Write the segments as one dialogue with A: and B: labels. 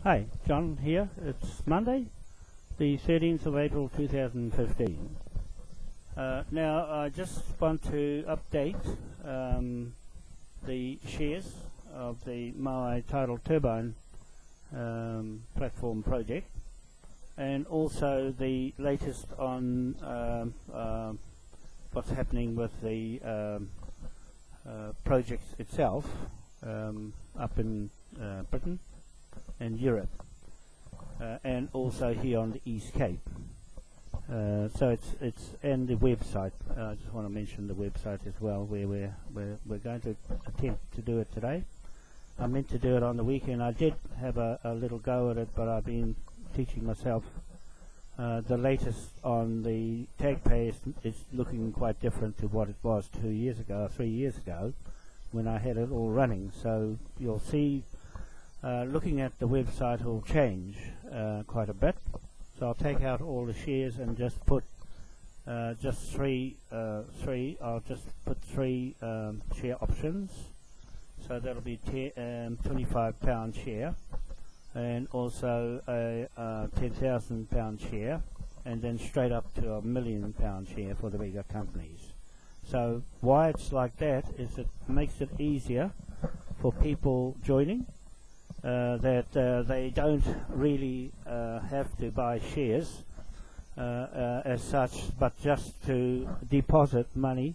A: Hi, John here. It's Monday, the 13th of April 2015. Now, I just want to update the shares of the Moai Tidal Turbine platform project, and also the latest on what's happening with the project itself up in Britain and Europe, and also here on the East Cape. So it's and the website. I just want to mention the website as well, where we're going to attempt to do it today. I meant to do it on the weekend. I did have a little go at it, but I've been teaching myself. The latest on the tag pay is looking quite different to what it was 2 years ago, or 3 years ago, when I had it all running. So you'll see. Looking at the website will change quite a bit, so I'll take out all the shares and just put just three. I'll just put three share options, so that'll be £25 share, and also a £10,000 share, and then straight up to £1 million share for the bigger companies. So why it's like that is it makes it easier for people joining. That they don't really have to buy shares as such, but just to deposit money,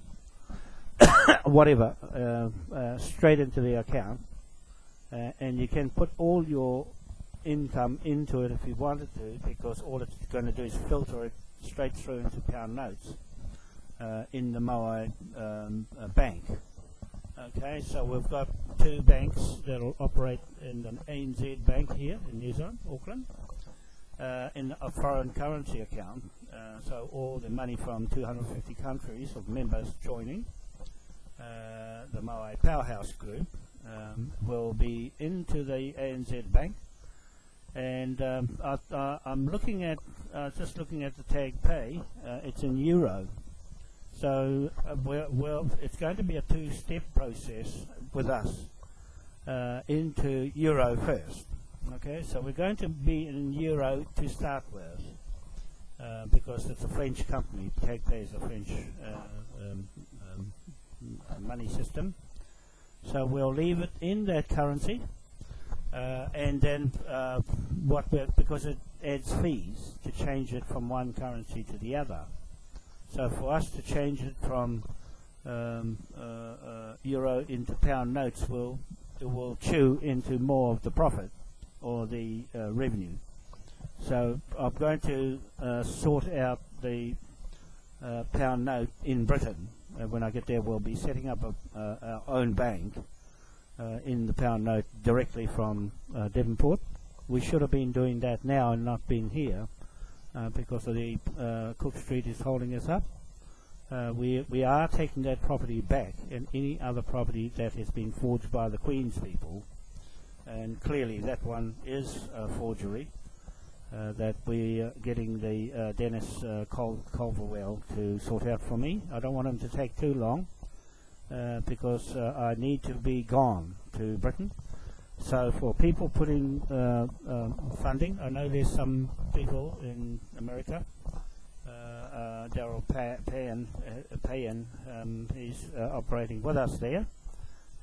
A: whatever, straight into the account, and you can put all your income into it if you wanted to, because all it's going to do is filter it straight through into pound notes in the Moai bank. Okay, so we've got two banks that will operate in an ANZ bank here in New Zealand, Auckland, in a foreign currency account. So all the money from 250 countries of members joining the Moai Powerhouse Group will be into the ANZ bank. And I'm looking at just looking at the tag pay. It's in euro. So well, it's going to be a two-step process with us into euro first. Okay, so we're going to be in euro to start with because it's a French company. TagPay is a French money system. So we'll leave it in that currency, and then because it adds fees to change it from one currency to the other. So for us to change it from euro into pound notes, it will chew into more of the profit or the revenue. So I'm going to sort out the pound note in Britain. When I get there, we'll be setting up our own bank in the pound note directly from Devonport. We should have been doing that now and not been here. Because of the Cook Street is holding us up. We are taking that property back, and any other property that has been forged by the Queen's people, and clearly that one is a forgery, that we're getting the Dennis Culverwell to sort out for me. I don't want him to take too long, because I need to be gone to Britain. So for people putting funding, I know there's some people in America. Daryl Payan, he's operating with us there,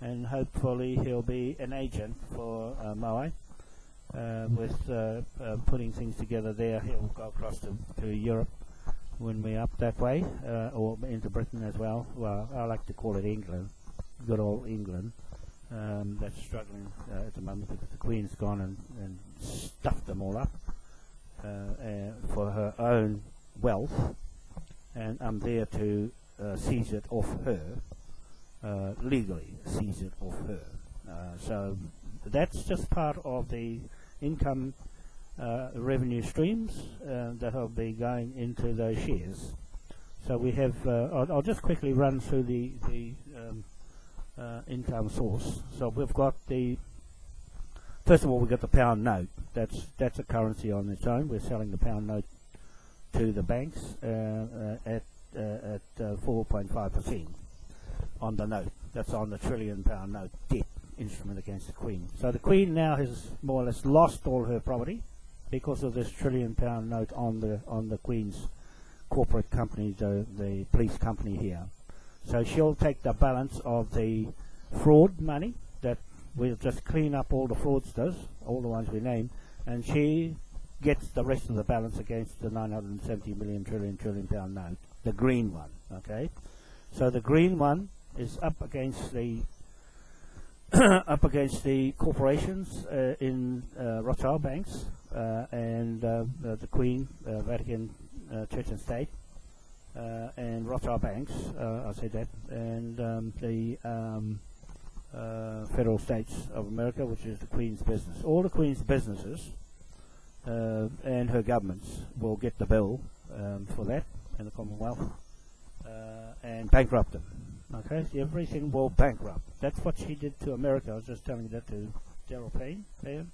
A: and hopefully he'll be an agent for Moai with putting things together there. He'll go across to Europe when we're up that way, or into Britain as well. Well, I like to call it England, good old England. That's struggling at the moment because the Queen's gone and stuffed them all up for her own wealth, and I'm there to seize it off her, legally seize it off her. So that's just part of the income revenue streams that will be going into those shares. So we have, I'll just quickly run through the income source. So we've got first of all, we've got the pound note. That's a currency on its own. We're selling the pound note to the banks at 4.5% on the note. That's on the £1 trillion note debt instrument against the Queen. So the Queen now has more or less lost all her property because of this £1 trillion note on the Queen's corporate company, the police company here. So she'll take the balance of the fraud money that we'll just clean up all the fraudsters, all the ones we name, and she gets the rest of the balance against the 970 million trillion pound note, the green one. Okay, so the green one is up against the up against the corporations in Rothschild banks and the Queen, Vatican Church and State, and Rothschild banks. I'll say that, and the Federal States of America, which is the Queen's business. All the Queen's businesses and her governments will get the bill for that in the Commonwealth and bankrupt them. Okay, everything will bankrupt. That's what she did to America. I was just telling that to Gerald Payne there.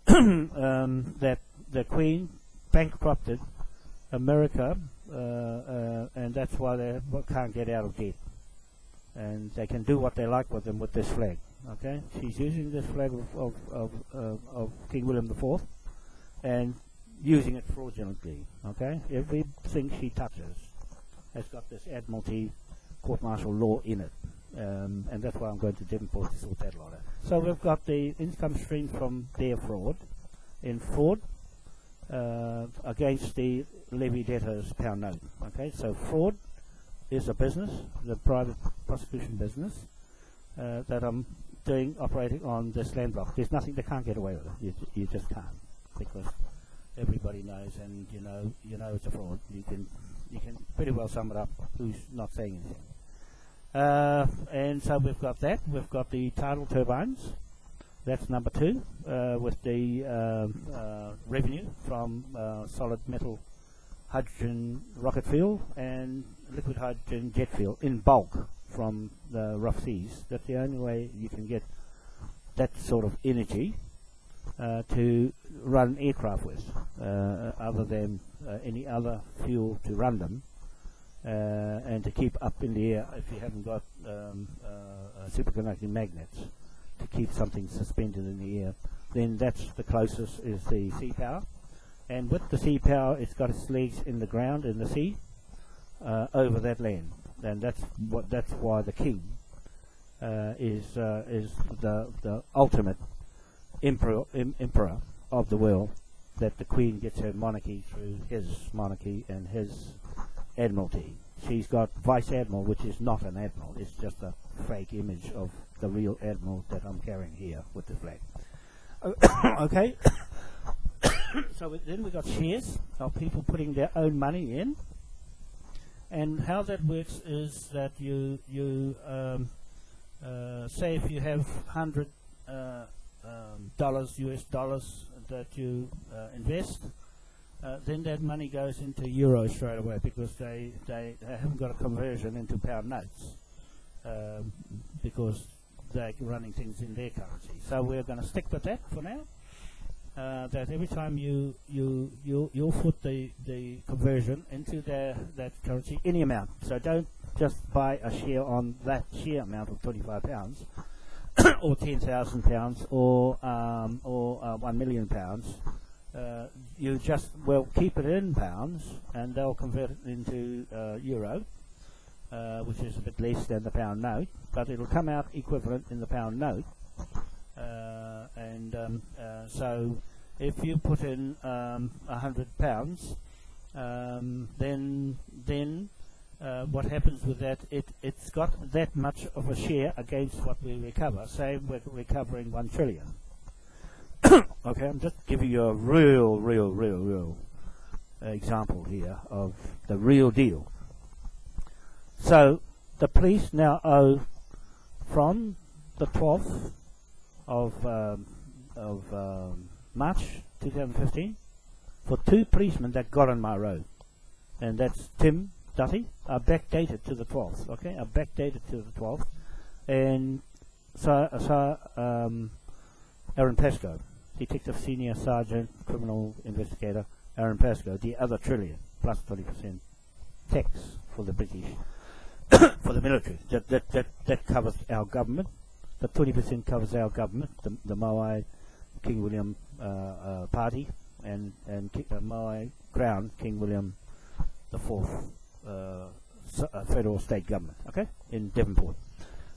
A: That the Queen bankrupted America, and that's why they can't get out of debt. And they can do what they like with them with this flag. Okay, she's using this flag of King William IV and using it fraudulently. Okay, everything she touches has got this Admiralty court-martial law in it, and that's why I'm going to Devonport to sort that lot out. So we've got the income stream from their fraud against the levy debtors pound note. Okay, so fraud is a business, the private prosecution business that I'm doing, operating on this land block. There's nothing, they can't get away with it. You just can't, because everybody knows, and you know it's a fraud. You can pretty well sum it up. Who's not saying anything? And so we've got that. We've got the tidal turbines. That's number 2, with the revenue from solid metal hydrogen rocket fuel and liquid hydrogen jet fuel in bulk from the rough seas. That's the only way you can get that sort of energy to run aircraft with, other than any other fuel to run them, and to keep up in the air if you haven't got superconducting magnets to keep something suspended in the air. Then that's the closest is the Seapower, and with the Seapower it's got its legs in the ground in the sea over that land, and that's why the King is the ultimate emperor of the world, that the Queen gets her monarchy through his monarchy and his admiralty. She's got vice admiral, which is not an admiral, it's just a fake image of the real admiral that I'm carrying here with the flag. Okay. So then we got shares of people putting their own money in, and how that works is that you say if you have $100 US dollars that you invest, then that money goes into euros straight away, because they haven't got a conversion into pound notes, because they're running things in their currency. So we're going to stick with that for now. That every time you'll put the conversion into that currency, any amount. So don't just buy a share on that share amount of £25 or £10,000 or £1 million. You just keep it in pounds, and they'll convert it into euro, which is a bit less than the pound note, but it'll come out equivalent in the pound note. So if you put in £100, then what happens with that? It's got that much of a share against what we recover. Say we're recovering 1 trillion. Okay, I'm just giving you a real example here of the real deal. So the police now owe, from the 12th of March 2015, for 2 policemen that got on my road, and that's Tim Duffy, are backdated to the 12th. Okay, are backdated to the 12th, and so Aaron Pascoe, Detective Senior Sergeant Criminal Investigator Aaron Pascoe, the other trillion plus 20% tax for the British, for the military. That covers our government The 20% covers our government, the Moai King William Party, and Moai Crown King William the Fourth federal state government. Okay, in Devonport.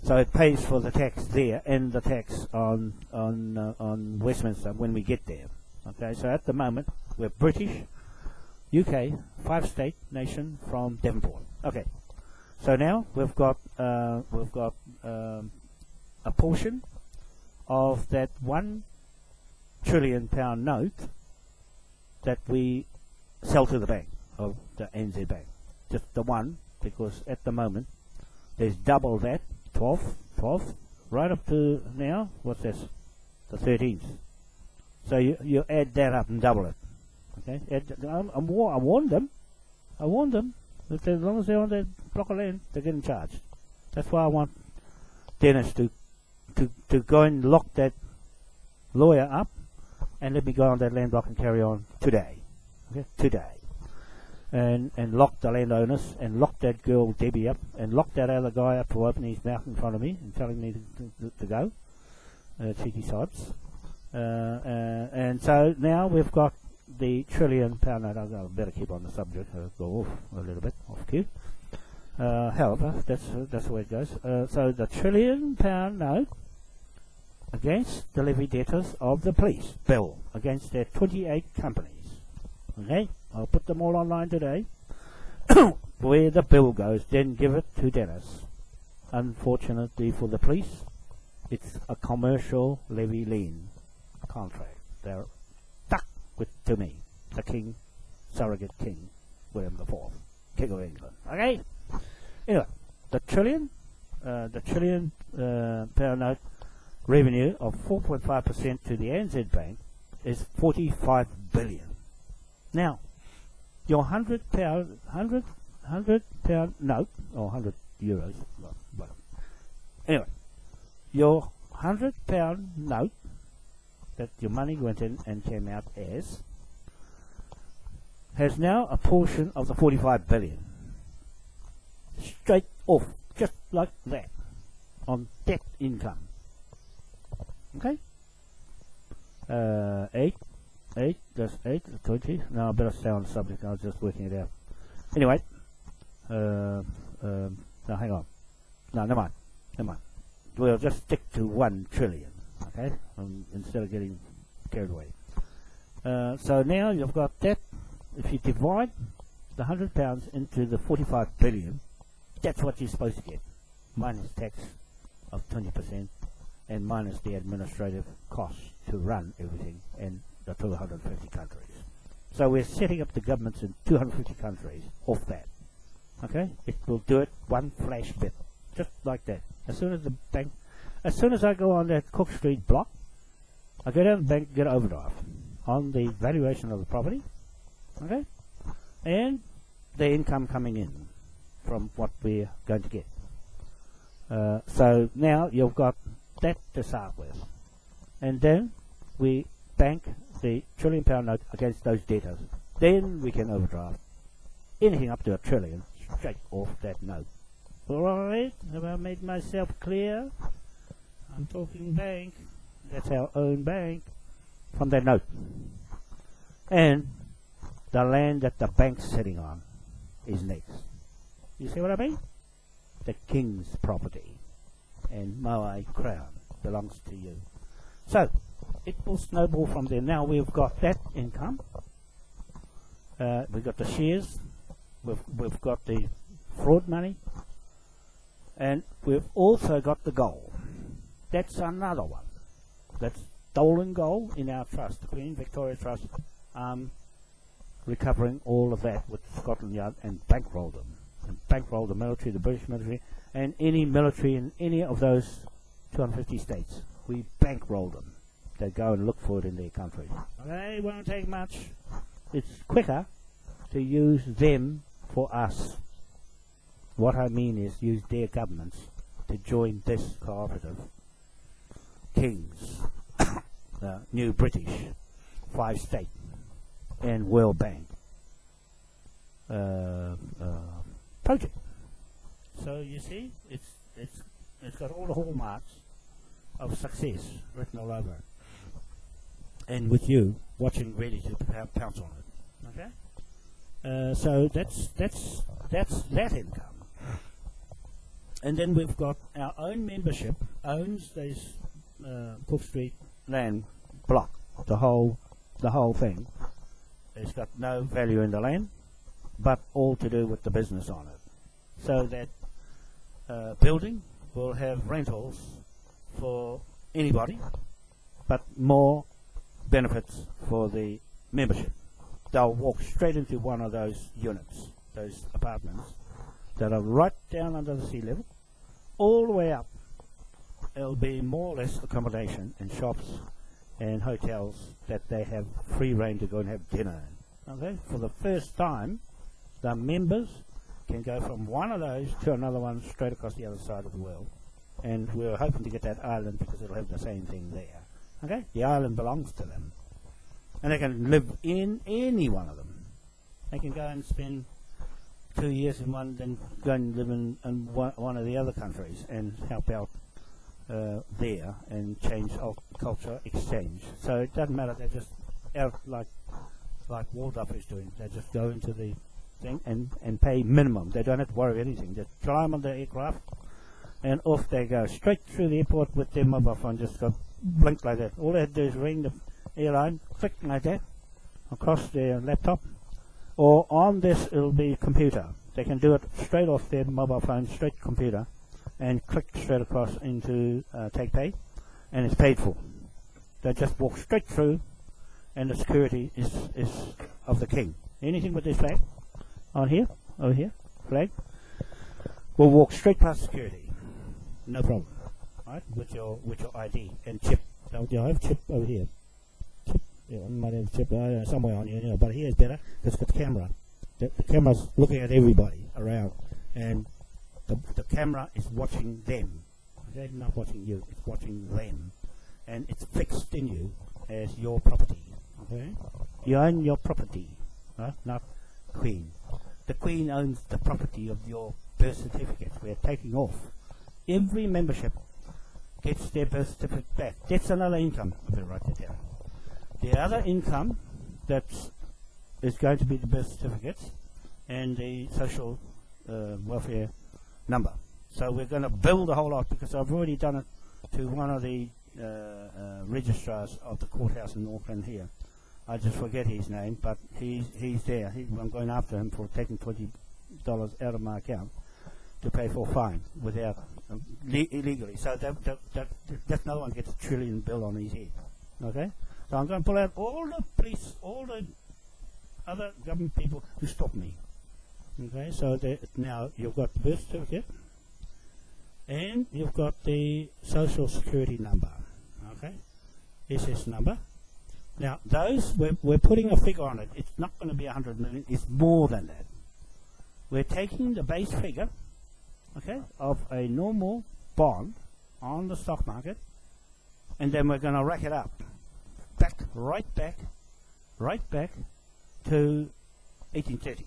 A: So it pays for the tax there and the tax on Westminster when we get there. Okay, so at the moment we're British, UK, 5-state nation from Devonport. Okay, so now we've got a portion of that £1 trillion note that we sell to the bank, of the NZ Bank. Just the one, because at the moment there's double that, 12, right up to now, what's this? The 13th. So you add that up and double it. Okay, I warned them. That as long as they're on that block of land, they're getting charged. That's why I want Dennis to go and lock that lawyer up and let me go on that land block and carry on today. Okay, today. And lock the landowners and lock that girl Debbie up and lock that other guy up for opening his mouth in front of me and telling me to go. Cheeky sods. And so now we've got the £1 trillion note. I better keep on the subject. I'll go off a little bit, off cue. However, that's the way it goes. So the £1 trillion note against the levy debtors of the police bill against their 28 companies. Okay, I'll put them all online today. Where the bill goes, then give it to Dennis. Unfortunately for the police, it's a commercial levy lien contract. They're stuck to me, the king, surrogate king, William the Fourth, King of England. Okay. Anyway, the trillion pound note revenue of 4.5% to the NZ Bank is 45 billion. Now, your £100 note, or 100 euros, whatever. Anyway, your £100 note that your money went in and came out as has now a portion of the 45 billion. Straight off, just like that, on debt income. Okay? 8, that's 8, 20. No, I better stay on the subject. I was just working it out. Anyway, no, hang on. No, never mind. We'll just stick to 1 trillion, okay? Instead of getting carried away. So now you've got that. If you divide the £100 into the 45 billion, that's what you're supposed to get, minus tax of 20% and minus the administrative costs to run everything and the 250 countries. So we're setting up the governments in 250 countries off that. Okay? It will do it one flash bit, just like that. As soon as I go on that Cook Street block, I go down to the bank and get an overdraft on the valuation of the property, okay, and the income coming in from what we're going to get. So now you've got that to start with, and then we bank the £1 trillion note against those debtors. Then we can overdraft anything up to £1 trillion straight off that note. Alright, have I made myself clear? I'm talking bank. That's our own bank from that note. And the land that the bank's sitting on is next. You see what I mean? The king's property and Moai Crown belongs to you. So it will snowball from there. Now we've got that income. We've got the shares. We've got the fraud money. And we've also got the gold. That's another one. That's stolen gold in our trust, the Queen Victoria Trust. Recovering all of that with Scotland Yard and bankroll them. And bankroll the military, the British military, and any military in any of those 250 states. We bankroll them. They go and look for it in their country. Okay, it won't take much. It's quicker to use them for us. What I mean is use their governments to join this cooperative. Kings, New British, 5-state, and World Bank project. So you see, it's got all the hallmarks of success written all over it. And with you watching, ready to pounce on it. Okay? So that's that income. And then we've got our own membership owns this Cook Street land block, the whole thing. It's got no value in the land, but all to do with the business on it. So that building will have rentals for anybody, but more benefits for the membership. They'll walk straight into one of those units, those apartments, that are right down under the sea level, all the way up. It'll be more or less accommodation and shops and hotels that they have free reign to go and have dinner in. Okay? For the first time, the members can go from one of those to another one straight across the other side of the world. And we're hoping to get that island because it'll have the same thing there. Okay? The island belongs to them. And they can live in any one of them. They can go and spend 2 years in one, then go and live in one of the other countries and help out there and change culture exchange. So it doesn't matter, they're just out like Waldorf is doing. They just go into the thing and pay minimum. They don't have to worry about anything. Just climb on the aircraft and off they go, straight through the airport with their mobile phone, just go blink like that. All they have to do is ring the airline, click like that, across their laptop, or on this it'll be computer. They can do it straight off their mobile phone, straight computer, and click straight across into Take Pay, and it's paid for. They just walk straight through, and the security is of the king. Anything with this flag on here, over here, flag, will walk straight past security, no problem. Right, with your ID and chip. So I have chip over here. Chip, yeah, I might have chip somewhere on you, but here's better. It's got the camera. The camera's looking at everybody around, and the camera is watching them. Okay, not watching you. It's watching them, and it's fixed in you as your property. Okay, you own your property, right? Not Queen. The Queen owns the property of your birth certificate. We're taking off. Every membership gets their birth certificate back. That's another income. I better write that down. The other income that is going to be the birth certificates and the social welfare number. So we're going to build a whole lot, because I've already done it to one of the registrars of the courthouse in Auckland here. I just forget his name, but he's there. I'm going after him for taking $20 out of my account to pay for a fine without illegally. So that no one gets a trillion bill on his head. Okay? So I'm going to pull out all the police, all the other government people who stop me. Okay? So now you've got the birth certificate and you've got the social security number. Okay? SS number. Now those, we're putting a figure on it. It's not going to be 100 million. It's more than that. We're taking the base figure, okay, of a normal bond on the stock market, and then we're going to rack it up, right back to 1830.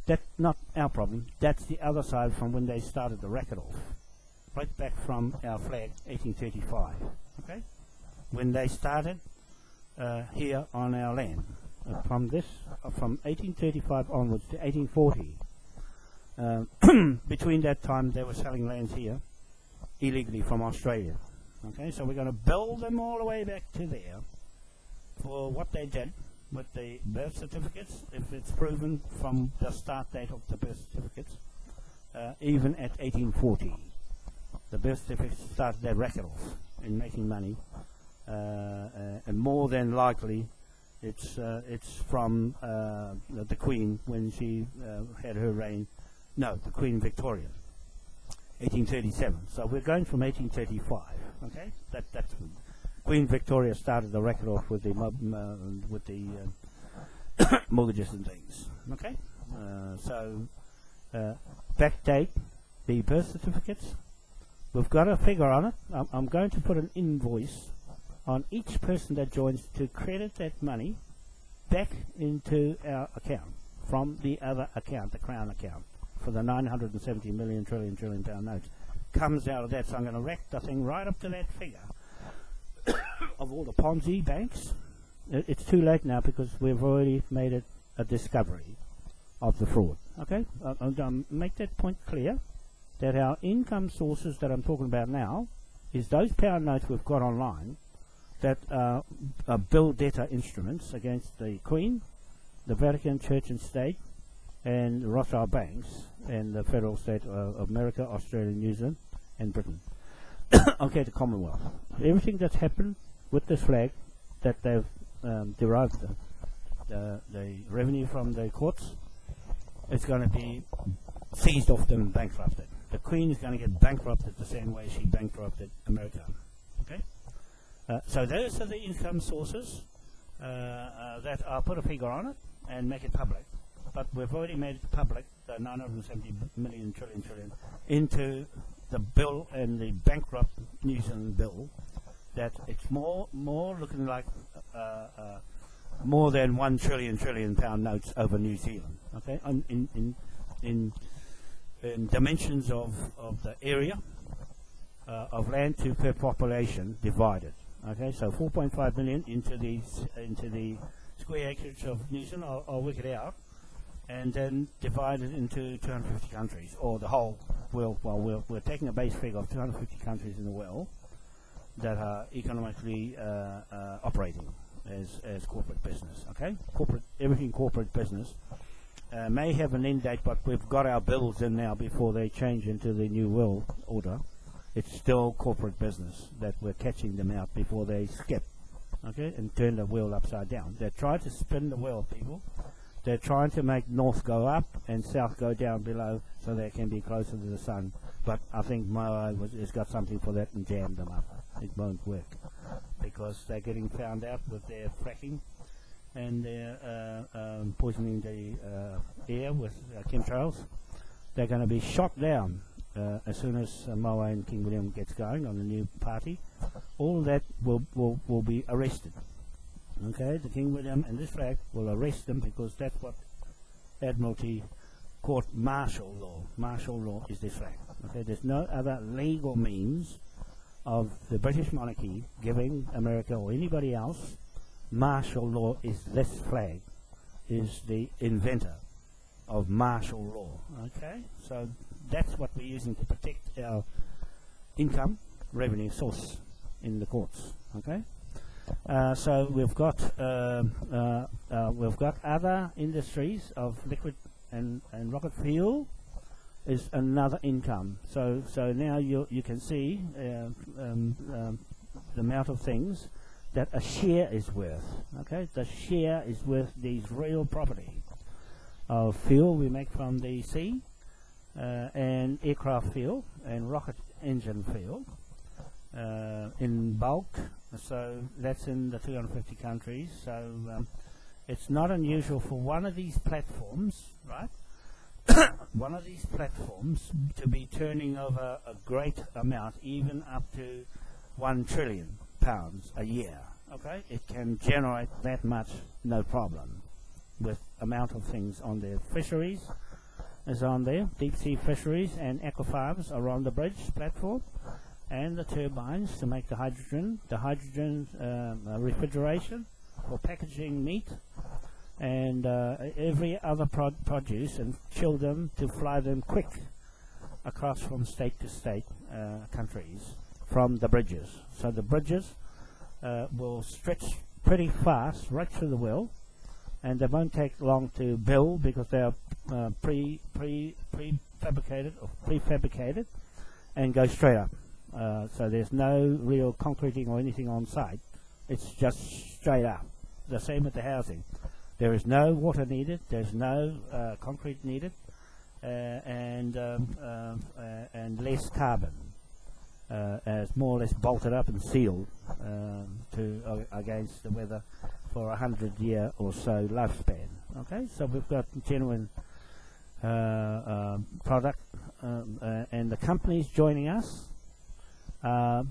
A: That's not our problem. That's the other side from when they started the racket off, right back from our flag, 1835. Okay, when they started here on our land, from 1835 onwards to 1840. Between that time, they were selling lands here illegally from Australia. Okay, so we're going to build them all the way back to there for what they did with the birth certificates, if it's proven from the start date of the birth certificates, even at 1840. The birth certificates started their racket off in making money, and more than likely it's from the Queen when she had her reign. No, the Queen Victoria, 1837. So we're going from 1835. Okay, that's Queen Victoria started the record off with the mortgages and things. Okay, so backdate the birth certificates. We've got a figure on it. I'm going to put an invoice on each person that joins to credit that money back into our account from the other account, the Crown account, for the 970 million trillion pound notes. comes out of that. So I'm going to rack the thing right up to that figure of all the Ponzi banks. It's too late now because we've already made it a discovery of the fraud. Okay, I'll make that point clear, that our income sources that I'm talking about now is those pound notes we've got online that are bill debtor instruments against the Queen, the Vatican Church and State, and the Rothschild banks, and the federal state of America, Australia, New Zealand, and Britain. Okay, the Commonwealth. Everything that's happened with this flag that they've derived the revenue from the courts, it's going to be seized off them and bankrupted. The Queen is going to get bankrupted the same way she bankrupted America. Okay, so those are the income sources that I'll put a figure on it and make it public. But we've already made it public, the 970 million trillion into the bill and the bankrupt New Zealand bill, that it's more looking like more than 1 trillion pound notes over New Zealand. Okay, in dimensions of the area of land to per population divided. Okay, so 4.5 million into the square acreage of New Zealand. I'll work it out, and then divide it into 250 countries, or the whole world. Well, we're taking a base figure of 250 countries in the world that are economically operating as corporate business. Okay, everything corporate business may have an end date, but we've got our bills in now before they change into the new world order. It's still corporate business that we're catching them out before they skip, okay, and turn the wheel upside down. They're trying to spin the wheel, people. They're trying to make north go up and south go down below so they can be closer to the sun. But I think Moa has got something for that and jammed them up. It won't work because they're getting found out with their fracking and they're poisoning the air with chemtrails. They're going to be shot down as soon as Moa and King William gets going on the new party. All that will be arrested. Okay, the King William and this flag will arrest them because that's what Admiralty Court martial law. Martial law is this flag. Okay, there's no other legal means of the British monarchy giving America or anybody else martial law. Is this flag is the inventor of martial law. Okay, so that's what we're using to protect our income revenue source in the courts. Okay, so we've got other industries of liquid and rocket fuel is another income. So now you can see the amount of things that a share is worth. Okay, the share is worth these real property of fuel we make from the sea, and aircraft fuel and rocket engine fuel in bulk. So that's in the 250 countries. So it's not unusual for one of these platforms, right? One of these platforms to be turning over a great amount, even up to £1 trillion a year. Okay, it can generate that much, no problem, with amount of things on there. Fisheries is on there, deep sea fisheries and aquafarms are on the bridge platform, and the turbines to make the hydrogen refrigeration for packaging meat, and every other produce, and chill them to fly them quick across from state to state countries from the bridges. So the bridges will stretch pretty fast right through the world, and they won't take long to build because they are prefabricated and go straight up. So there's no real concreting or anything on site. It's just straight up. The same with the housing. There is no water needed. There's no concrete needed, and less carbon. It's more or less bolted up and sealed against the weather for 100-year or so lifespan. Okay, so we've got genuine product, and the companies joining us are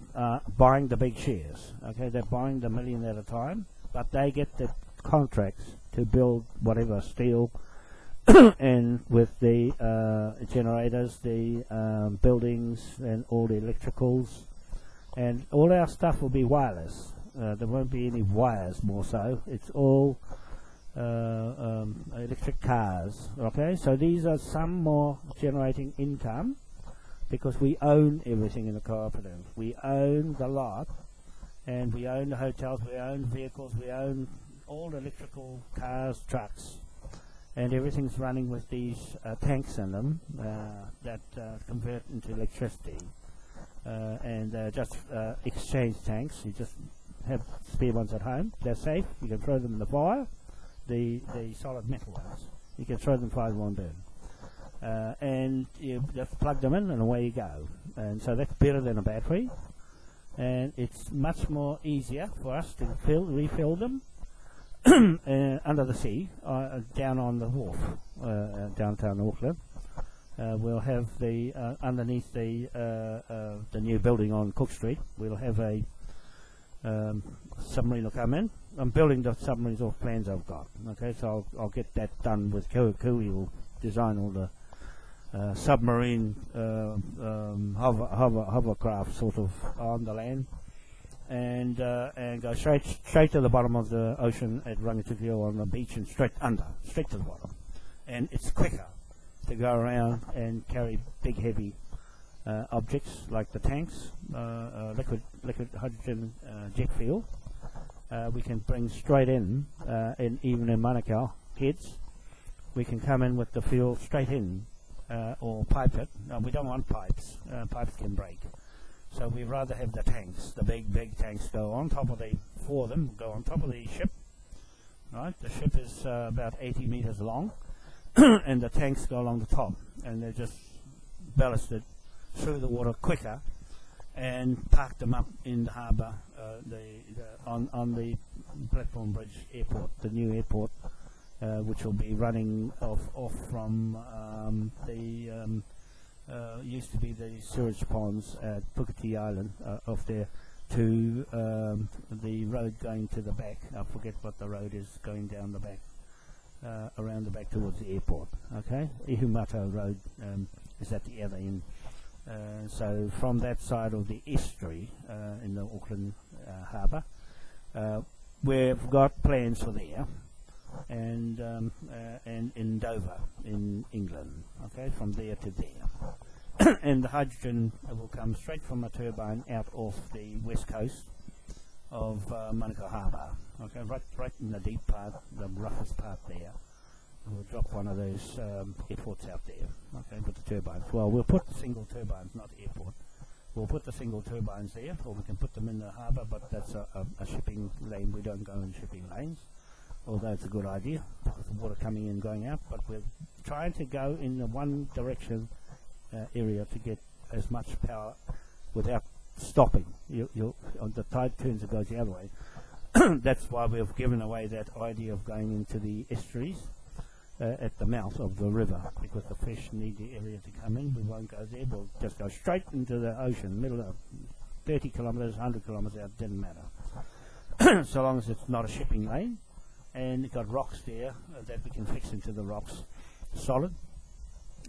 A: buying the big shares. Okay, they're buying the million at a time, but they get the contracts to build whatever steel, and with the generators, the buildings, and all the electricals, and all our stuff will be wireless. There won't be any wires, more so. It's all electric cars. Okay, so these are some more generating income because we own everything in the cooperative. We own the lot, and we own the hotels, we own vehicles, we own all the electrical cars, trucks, and everything's running with these tanks in them that convert into electricity. And just exchange tanks. You just have spare ones at home. They're safe. You can throw them in the fire. The solid metal ones, you can throw them, fire, won't burn. And you just plug them in and away you go. And so that's better than a battery. And it's much more easier for us to refill them under the sea, down on the wharf, downtown Auckland. We'll have the underneath the new building on Cook Street. We'll have a submarine will come in. I'm building the submarines off plans I've got. Okay, so I'll get that done with Kui will design all the submarine hovercraft sort of on the land, and go straight to the bottom of the ocean at Rangitikeo on the beach and straight to the bottom. And it's quicker to go around and carry big heavy objects like the tanks, liquid hydrogen jet fuel. We can bring straight in, and even in Manukau heads, we can come in with the fuel straight in, or pipe it. No, we don't want pipes. Pipes can break. So we rather have the tanks, the big tanks go on top of four of them go on top of the ship. Right, the ship is about 80 meters long, and the tanks go along the top, and they're just ballasted through the water quicker, and park them up in the harbour, on the platform bridge airport, the new airport, which will be running off from used to be the sewage ponds at Puketi Island, off there to the road going to the back. I forget what the road is going down the back, around the back towards the airport. Okay, Ihumato Road is at the other end. So from that side of the estuary in the Auckland harbour, we've got plans for there, and in Dover in England. Okay, from there to there, and the hydrogen will come straight from a turbine out off the west coast of Manukau Harbour. Okay, right in the deep part, the roughest part there. We'll drop one of those airports out there, okay, with the turbines. Well, we'll put single turbines, not airport. We'll put the single turbines there, or we can put them in the harbour, but that's a shipping lane. We don't go in shipping lanes, although it's a good idea, with the water coming in, going out. But we're trying to go in the one direction area to get as much power without stopping. The tide turns, it goes the other way. That's why we've given away that idea of going into the estuaries at the mouth of the river, because the fish need the area to come in. We won't go there. We'll just go straight into the ocean, middle of 30 kilometres, 100 kilometres out, doesn't matter. So long as it's not a shipping lane, and it's got rocks there that we can fix into the rocks solid,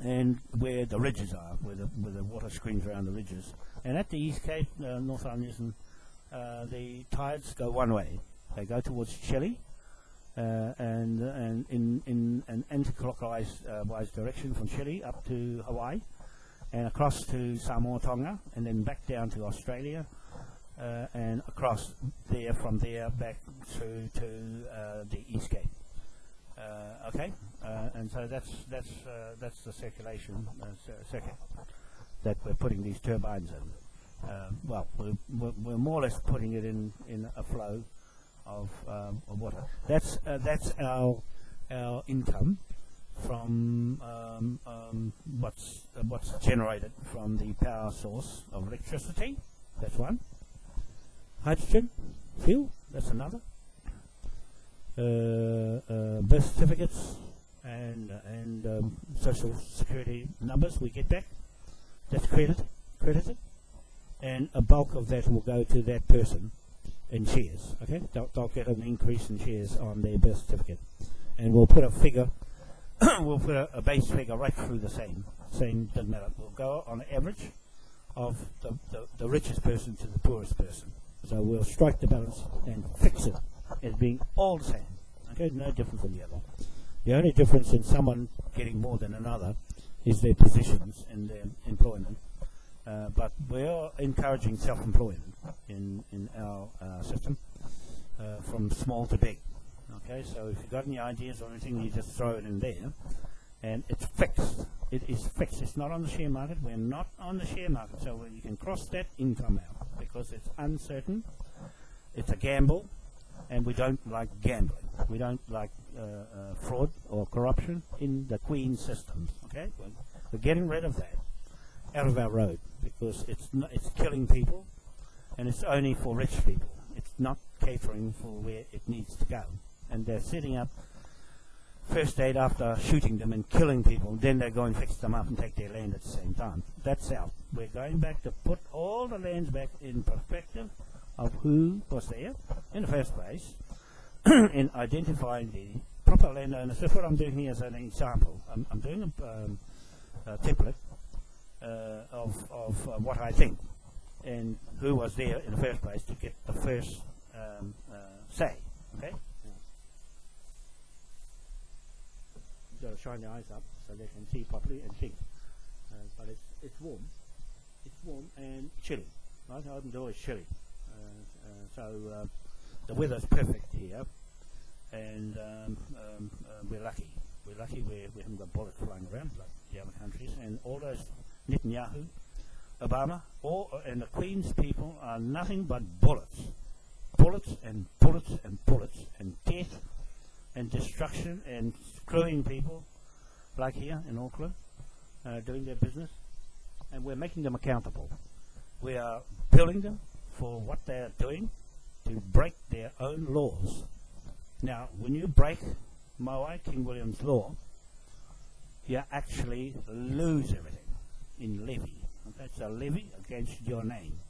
A: and where the ridges are, where the water screens around the ridges. And at the East Cape, North Island, the tides go one way. They go towards Chile, and in an anti-clockwise direction from Chile up to Hawaii, and across to Samoa, Tonga, and then back down to Australia, and across there, from there back through to the East Cape. Okay, and so that's the circulation circuit that we're putting these turbines in. Well, we're more or less putting it in a flow of water. That's our income from what's generated from the power source of electricity. That's one. Hydrogen fuel. That's another. Birth certificates and social security numbers we get back. That's credited, and a bulk of that will go to that person in shares. Okay, they'll get an increase in shares on their birth certificate, and we'll put a figure we'll put a base figure right through the same doesn't matter. We'll go on the average of the richest person to the poorest person. So we'll strike the balance and fix it as being all the same. Okay, no different from the other. The only difference in someone getting more than another is their positions and their employment. But we're encouraging self-employment in our system, from small to big. Okay, so if you've got any ideas or anything, you just throw it in there, and it's fixed. It is fixed. It's not on the share market. We're not on the share market, so you can cross that income out because it's uncertain. It's a gamble, and we don't like gambling. We don't like fraud or corruption in the Queen systems. Okay, we're getting rid of that out of our road because it's killing people, and it's only for rich people. It's not catering for where it needs to go. And they're setting up first aid after shooting them and killing people. Then they go and fix them up and take their land at the same time. That's out. We're going back to put all the lands back in perspective of who was there in the first place in identifying the proper landowners. That's what I'm doing here as an example. I'm doing a template of what I think and who was there in the first place to get the first say. Okay? You've got to shine the eyes up so they can see properly and think. But it's warm. It's warm and chilly. Right? I open the door, it's chilly. So the weather's perfect here, and we're lucky. We're lucky we haven't got bullets flying around like the other countries, and all those Netanyahu, Obama, and the Queen's people are nothing but bullets. Bullets and bullets and bullets and death and destruction and screwing people like here in Auckland, doing their business, and we're making them accountable. We are billing them for what they are doing to break their own laws. Now, when you break Moai King William's law, you actually lose everything in levy. Okay? It's a levy against your name,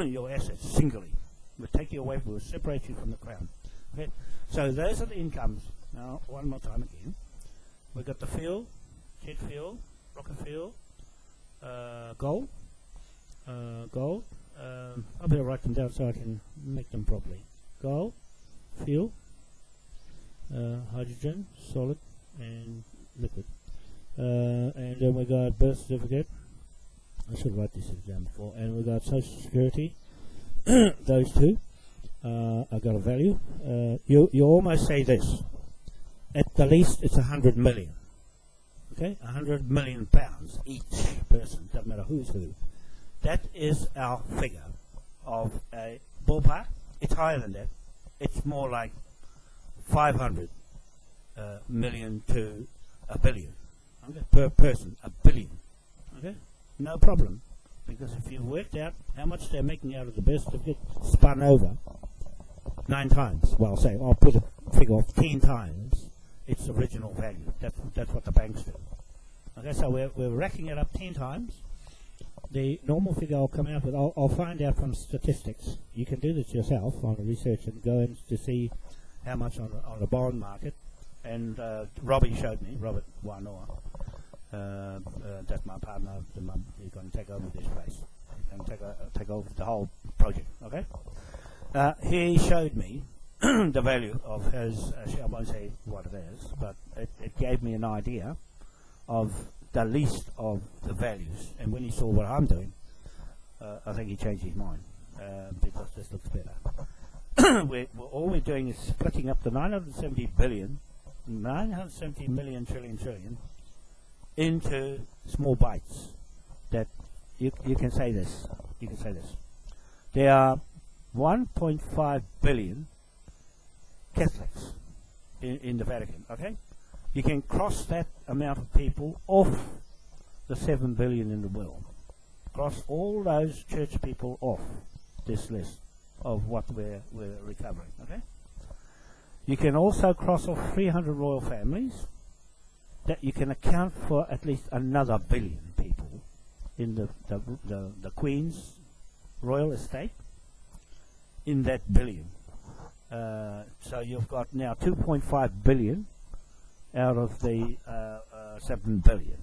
A: your assets, singly. We'll take you away, we'll separate you from the crown. Okay? So those are the incomes. Now, one more time again. We've got the fuel, jet fuel, rocket fuel, gold. I better write them down so I can make them properly. Gold, fuel, hydrogen, solid, and liquid. And then we got birth certificate. I should write this down before. And we got Social Security. Those two are got a value. You almost say this. At the least, it's 100 million. Okay, 100 million pounds each person. Doesn't matter who's who. That is our figure of a ballpark. It's higher than that. It's more like 500 million to a billion. Okay, per person, a billion. Okay, no problem. Because if you've worked out how much they're making out of the birth certificate, spun over 9 times. Well, say I'll put a figure of 10 times its original value. That's what the banks do. Okay, so we're racking it up 10 times. The normal figure I'll come out with, I'll find out from statistics. You can do this yourself on the research and go in to see how much on the bond market. And Robbie showed me, Robert Wanoa. That's my partner. He's going to take over this place. He's going to take over the whole project. Okay. He showed me the value of his. I won't say what it is, but it gave me an idea of the least of the values. And when he saw what I'm doing, I think he changed his mind because this looks better. All we're doing is splitting up the 970 million trillion into small bites. That you can say this. You can say this. There are 1.5 billion Catholics in the Vatican. Okay, you can cross that amount of people off the 7 billion in the world. Cross all those church people off this list of what we're recovering. Okay. You can also cross off 300 royal families. That you can account for at least another billion people in the Queen's royal estate in that billion. So you've got now 2.5 billion out of the 7 billion.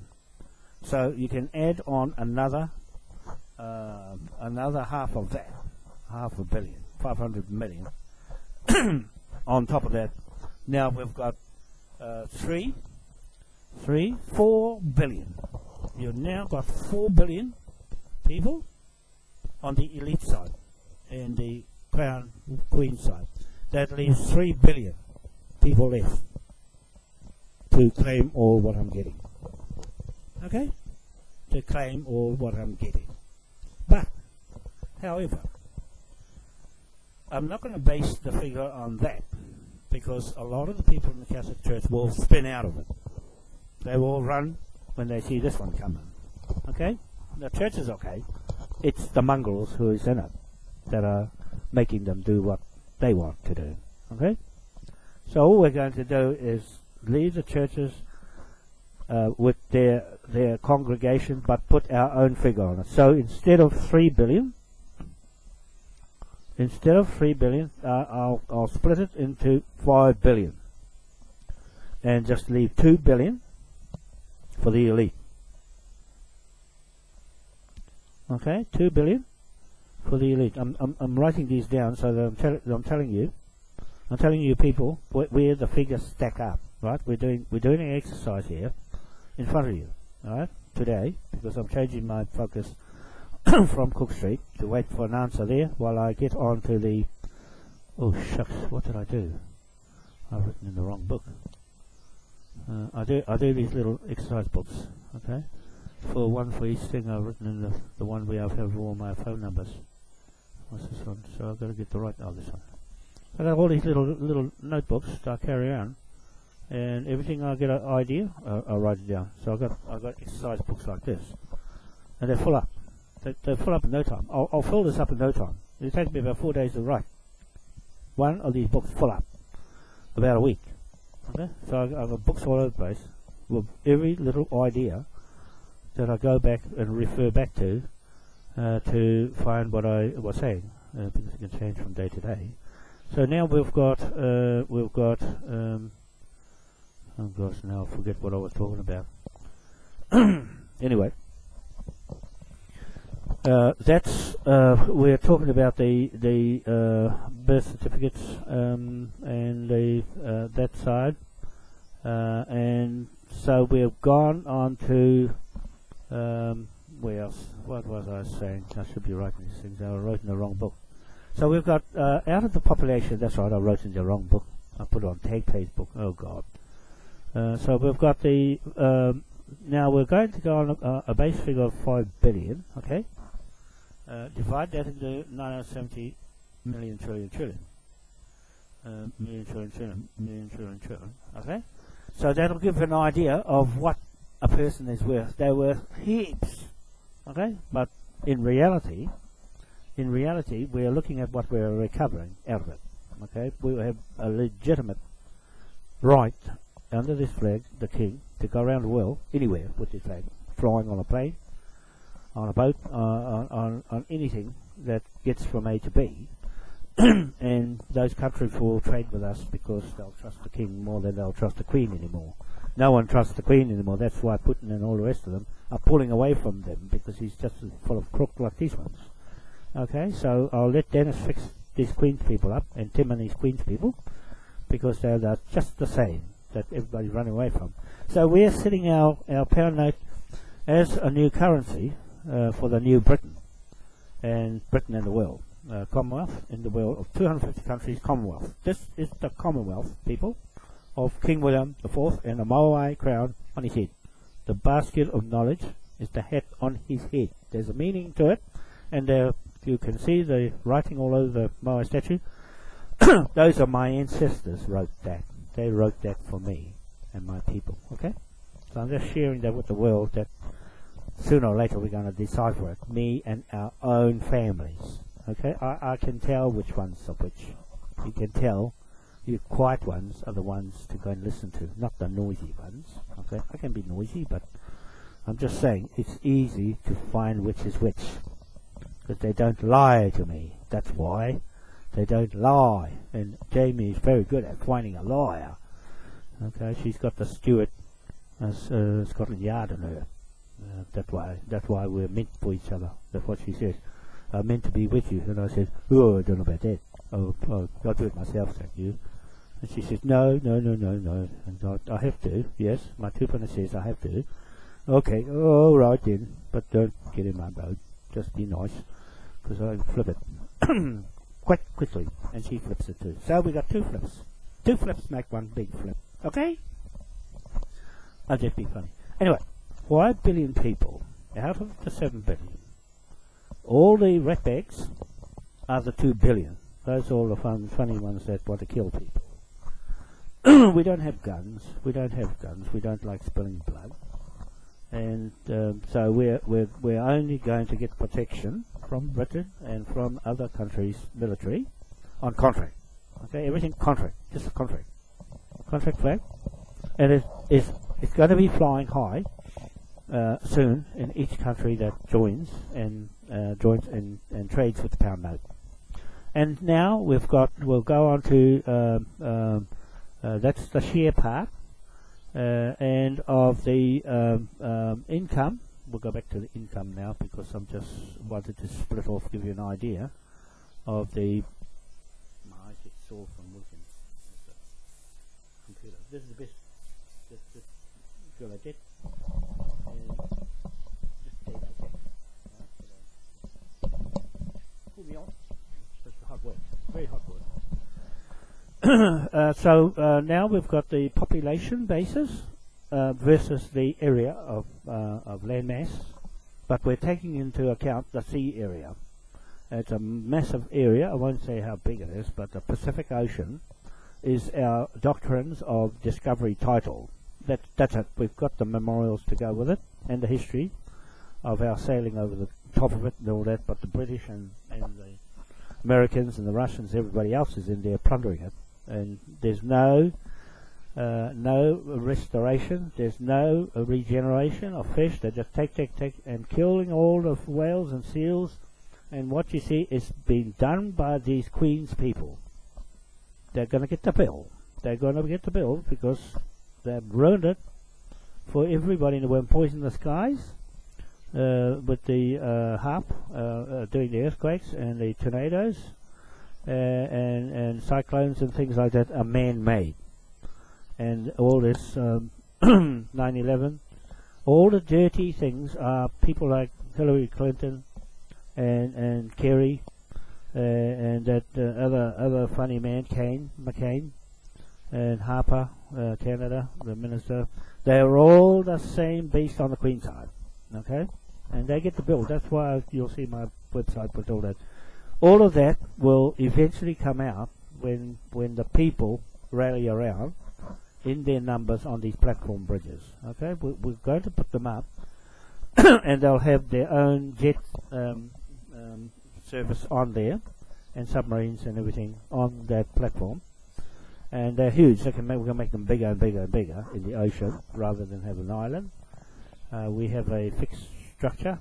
A: So you can add on another half of that, half a billion, 500 million on top of that. Now we've got 4 billion. You've now got 4 billion people on the elite side and the crown queen side. That leaves 3 billion people left to claim all what I'm getting. Okay? To claim all what I'm getting. But, however, I'm not going to base the figure on that, because a lot of the people in the Catholic Church will spin out of it. They will run when they see this one coming. Okay? The church is okay. It's the mongrels who is in it that are making them do what they want to do. Okay? So all we're going to do is leave the churches with their congregation, but put our own figure on it. So instead of 3 billion, I'll split it into 5 billion and just leave 2 billion for the elite. Okay, 2 billion for the elite. I'm writing these down so that I'm telling you people where the figures stack up. Right, we're doing an exercise here in front of you. All right, today, because I'm changing my focus from Cook Street to wait for an answer there while I get on to the. Oh shucks, what did I do? I've written in the wrong book. I do these little exercise books. Okay, for each thing I've written in the one where I have all my phone numbers. What's this one? So I've got to get the right. Oh, this one. I got all these little notebooks that I carry around. And everything I get an idea, I'll write it down. So I've got exercise books like this, and they're full up. They're full up in no time. I'll fill this up in no time. It takes me about 4 days to write one of these books full up, about a week. Okay, so I've got books all over the place with every little idea that I go back and refer back to find what I was saying, because it can change from day to day. So now we've got. Oh gosh, now I forget what I was talking about. Anyway, we're talking about the birth certificates and the that side, and so we've gone on to where else? What was I saying? I should be writing these things. I wrote in the wrong book. So we've got out of the population. That's right, I wrote in the wrong book. I put it on Tag Page book. Oh God. So we've got the, now we're going to go on a base figure of 5 billion, okay? Divide that into 970 million trillion, okay? So that'll give an idea of what a person is worth. They're worth heaps, okay? But in reality, we're looking at what we're recovering out of it, okay? We have a legitimate right under this flag, the king, to go around the world, anywhere with this flag, flying on a plane, on a boat, on anything that gets from A to B. And those countries will trade with us because they'll trust the king more than they'll trust the queen anymore. No one trusts the queen anymore. That's why Putin and all the rest of them are pulling away from them, because he's just full of crook like these ones. Okay, so I'll let Dennis fix these queen's people up, and Tim and these queen's people, because they're just the same that everybody's running away from. So we're setting our pound note as a new currency for the new Britain, and the world. Commonwealth in the world of 250 countries, Commonwealth. This is the Commonwealth, people, of King William IV and the Moai crown on his head. The basket of knowledge is the hat on his head. There's a meaning to it, and you can see the writing all over the Moai statue. Those are my ancestors wrote that. They wrote that for me and my people, okay? So I'm just sharing that with the world, that sooner or later we're going to decipher it, me and our own families, okay? I can tell which ones are which. You can tell you quiet ones are the ones to go and listen to, not the noisy ones, okay? I can be noisy, but I'm just saying it's easy to find which is which, because they don't lie to me. That's why. They don't lie, and Jamie is very good at finding a liar. Okay, she's got the Stuart Scotland Yard in her. That's why we're meant for each other. That's what she says. I'm meant to be with you. And I said, oh, I don't know about that. I'll do it myself, thank you. And she says, no. And I have to. Yes, my tupuna says I have to. Okay, all right then. But don't get in my boat. Just be nice, because I flip it quite quickly. And she flips it too. So we got two flips. Two flips make one big flip. Okay? I'll just be funny. Anyway, 5 billion people out of the 7 billion. All the ratbags are the 2 billion. Those are all the funny ones that want to kill people. We don't have guns. We don't like spilling blood. And so we're only going to get protection from Britain and from other countries' military on contract. Okay, everything contract, just a contract. Contract flag. And it's going to be flying high soon in each country that joins and trades with the pound note. And now we'll go on to that's the share part, and of the income. We'll go back to the income now, because I'm just wanted to split off, give you an idea of the. My eyes get sore from looking at the computer. This is the best. This girl I get. And just stay like that. Pull me on. That's hard work. Very hard work. So now we've got the population basis versus the area of landmass, but we're taking into account the sea area. It's a massive area. I won't say how big it is, but the Pacific Ocean is our doctrines of discovery title. That's it. We've got the memorials to go with it, and the history of our sailing over the top of it and all that, but the British and the Americans and the Russians, everybody else is in there plundering it. And there's no restoration, there's no regeneration of fish. They just take and killing all the whales and seals, and what you see is being done by these Queen's people. They're going to get the bill. They're going to get the bill because they've ruined it for everybody in the world. Poison the skies with the harp doing the earthquakes and the tornadoes. And cyclones and things like that are man-made, and all this 9/11, all the dirty things are people like Hillary Clinton and Kerry and that other funny man McCain and Harper, Canada, the minister. They are all the same beast on the Queen's side, okay? And they get the bill. That's why you'll see my website with all that. All of that will eventually come out when the people rally around in their numbers on these platform bridges. Okay, we're going to put them up, and they'll have their own jet service on there, and submarines and everything on that platform. And they're huge. We can make them bigger and bigger and bigger in the ocean rather than have an island. We have a fixed structure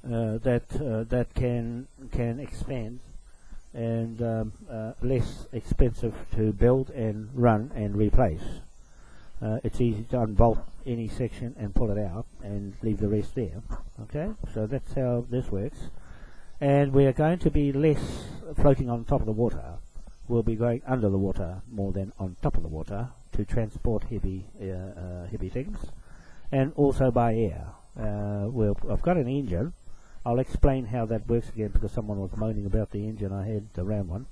A: that can expand and less expensive to build and run and replace. It's easy to unbolt any section and pull it out and leave the rest there. Okay, so that's how this works. And we are going to be less floating on top of the water. We'll be going under the water more than on top of the water to transport heavy things, and also by air. I've got an engine. I'll explain how that works again, because someone was moaning about the engine I had, the RAM one,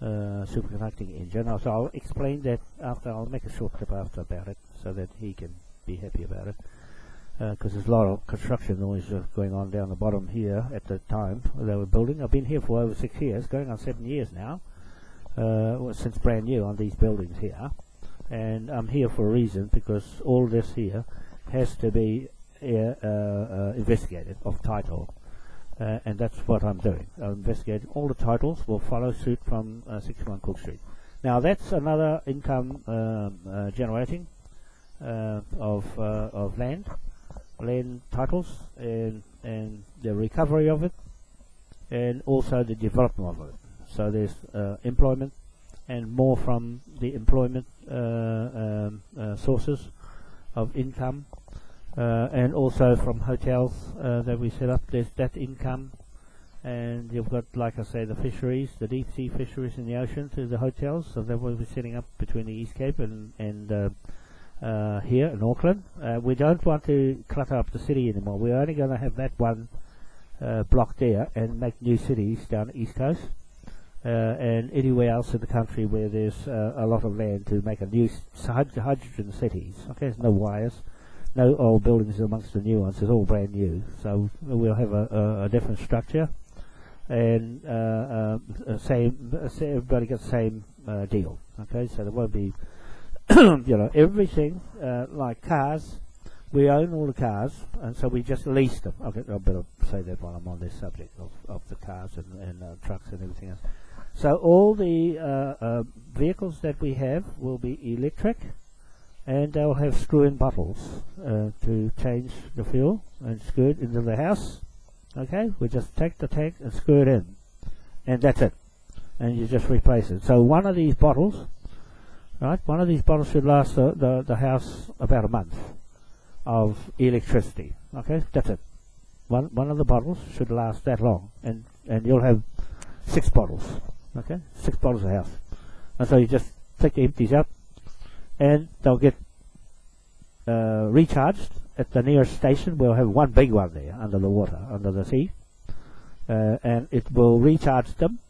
A: superconducting engine. So I'll explain that after. I'll make a short clip after about it, so that he can be happy about it, because there's a lot of construction noise going on down the bottom here at the time they were building. I've been here for over 6 years, going on 7 years now, since brand new on these buildings here, and I'm here for a reason, because all this here has to be investigated of title, and that's what I'm doing. I'm investigating all the titles. Will follow suit from 61 Cook Street. Now that's another income generating of land titles, and the recovery of it, and also the development of it. So there's employment and more from the employment sources of income, and also from hotels that we set up. There's that income, and you've got, like I say, the fisheries, the deep sea fisheries in the ocean to the hotels. So that we'll be setting up between the East Cape and here in Auckland. We don't want to clutter up the city anymore. We're only going to have that one block there and make new cities down the East Coast. And anywhere else in the country where there's a lot of land to make a new hydrogen cities. Okay, there's no wires, no old buildings amongst the new ones. It's all brand new. So we'll have a different structure, and everybody gets the same deal. Okay, so there won't be, everything like cars. We own all the cars, and so we just lease them. Okay, I better say that while I'm on this subject of the cars and trucks and everything else. So all the vehicles that we have will be electric, and they'll have screw-in bottles to change the fuel and screw it into the house. Okay, we just take the tank and screw it in, and that's it. And you just replace it. So one of these bottles, right? One of these bottles should last the house about a month of electricity. Okay, that's it. One of the bottles should last that long, and you'll have 6 bottles. Okay, 6 bottles a house. And so you just take the empties out, and they'll get recharged at the nearest station. We'll have one big one there under the water, under the sea, and it will recharge them,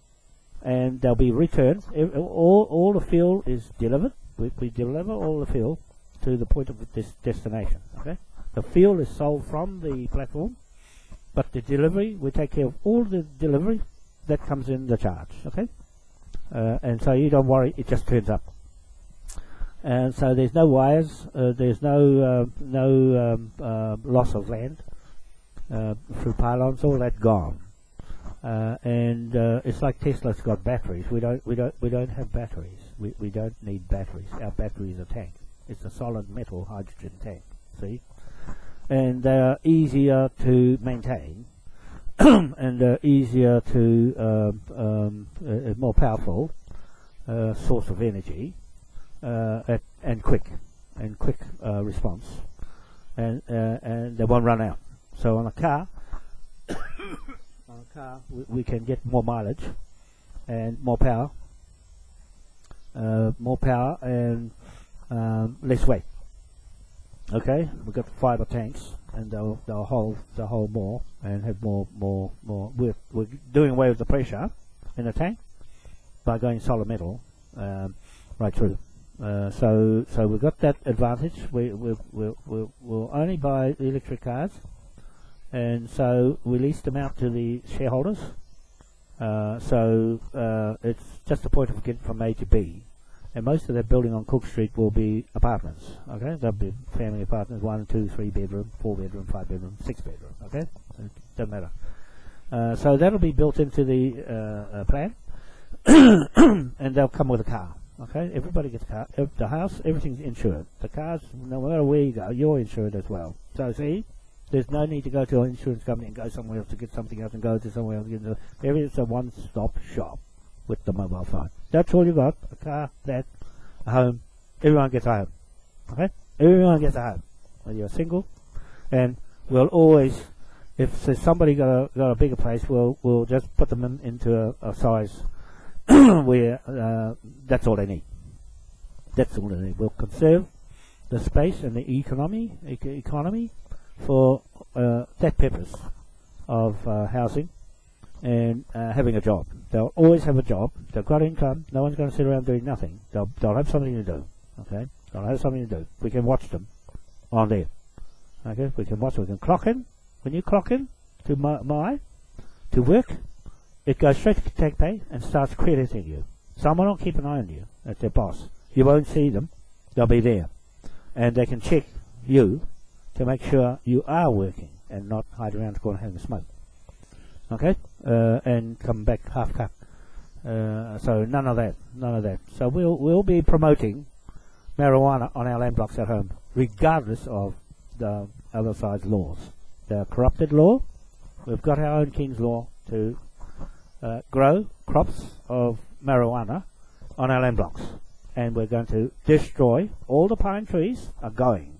A: and they'll be returned. All the fuel is delivered. We deliver all the fuel to the point of this destination. Okay, the fuel is sold from the platform, but the delivery, we take care of all the delivery that comes in the charge. Okay, and so you don't worry, it just turns up. And so there's no wires, there's no loss of land through pylons, all that gone. And it's like Tesla's got batteries. We don't have batteries. We don't need batteries. Our battery is a tank. It's a solid metal hydrogen tank. See, and they are easier to maintain, and easier to more powerful source of energy, and quick response, and they won't run out. So on a car, we can get more mileage and more power and less weight. Okay, we've got fiber tanks, and they'll hold more and have more. We're doing away with the pressure in the tank by going solid metal right through. So we've got that advantage. We'll only buy electric cars, and so we lease them out to the shareholders. So it's just a point of getting from A to B. And most of that building on Cook Street will be apartments. Okay, they'll be family apartments, 1, 2, 3 bedroom, 4 bedroom, 5 bedroom, 6 bedroom. Okay, it doesn't matter. So that'll be built into the plan, and they'll come with a car. Okay, everybody gets a car. The house, everything's insured. The cars, no matter where you go, you're insured as well. So see, there's no need to go to an insurance company and go somewhere else to get something else and go to somewhere else. It's a one-stop shop with the mobile phone. That's all you got. A car, that, a home. Everyone gets a home. Okay? Everyone gets a home. When you're single, and we'll always, if there's somebody got a bigger place, we'll just put them into a size where that's all they need. That's all they need. We'll conserve the space and the economy for that purpose of housing and having a job. They'll always have a job. They've got income. No one's going to sit around doing nothing. They'll have something to do. Okay, they'll have something to do. We can watch them on there. Okay, we can watch. We can clock in. When you clock in to to work, it goes straight to take pay and starts crediting you. Someone will keep an eye on you. That's their boss. You won't see them. They'll be there, and they can check you to make sure you are working and not hide around the corner having a smoke. Okay, and come back half cut. So none of that. So we'll be promoting marijuana on our land blocks at home, regardless of the other side's laws. The corrupted law. We've got our own King's law to grow crops of marijuana on our land blocks, and we're going to destroy all the pine trees are going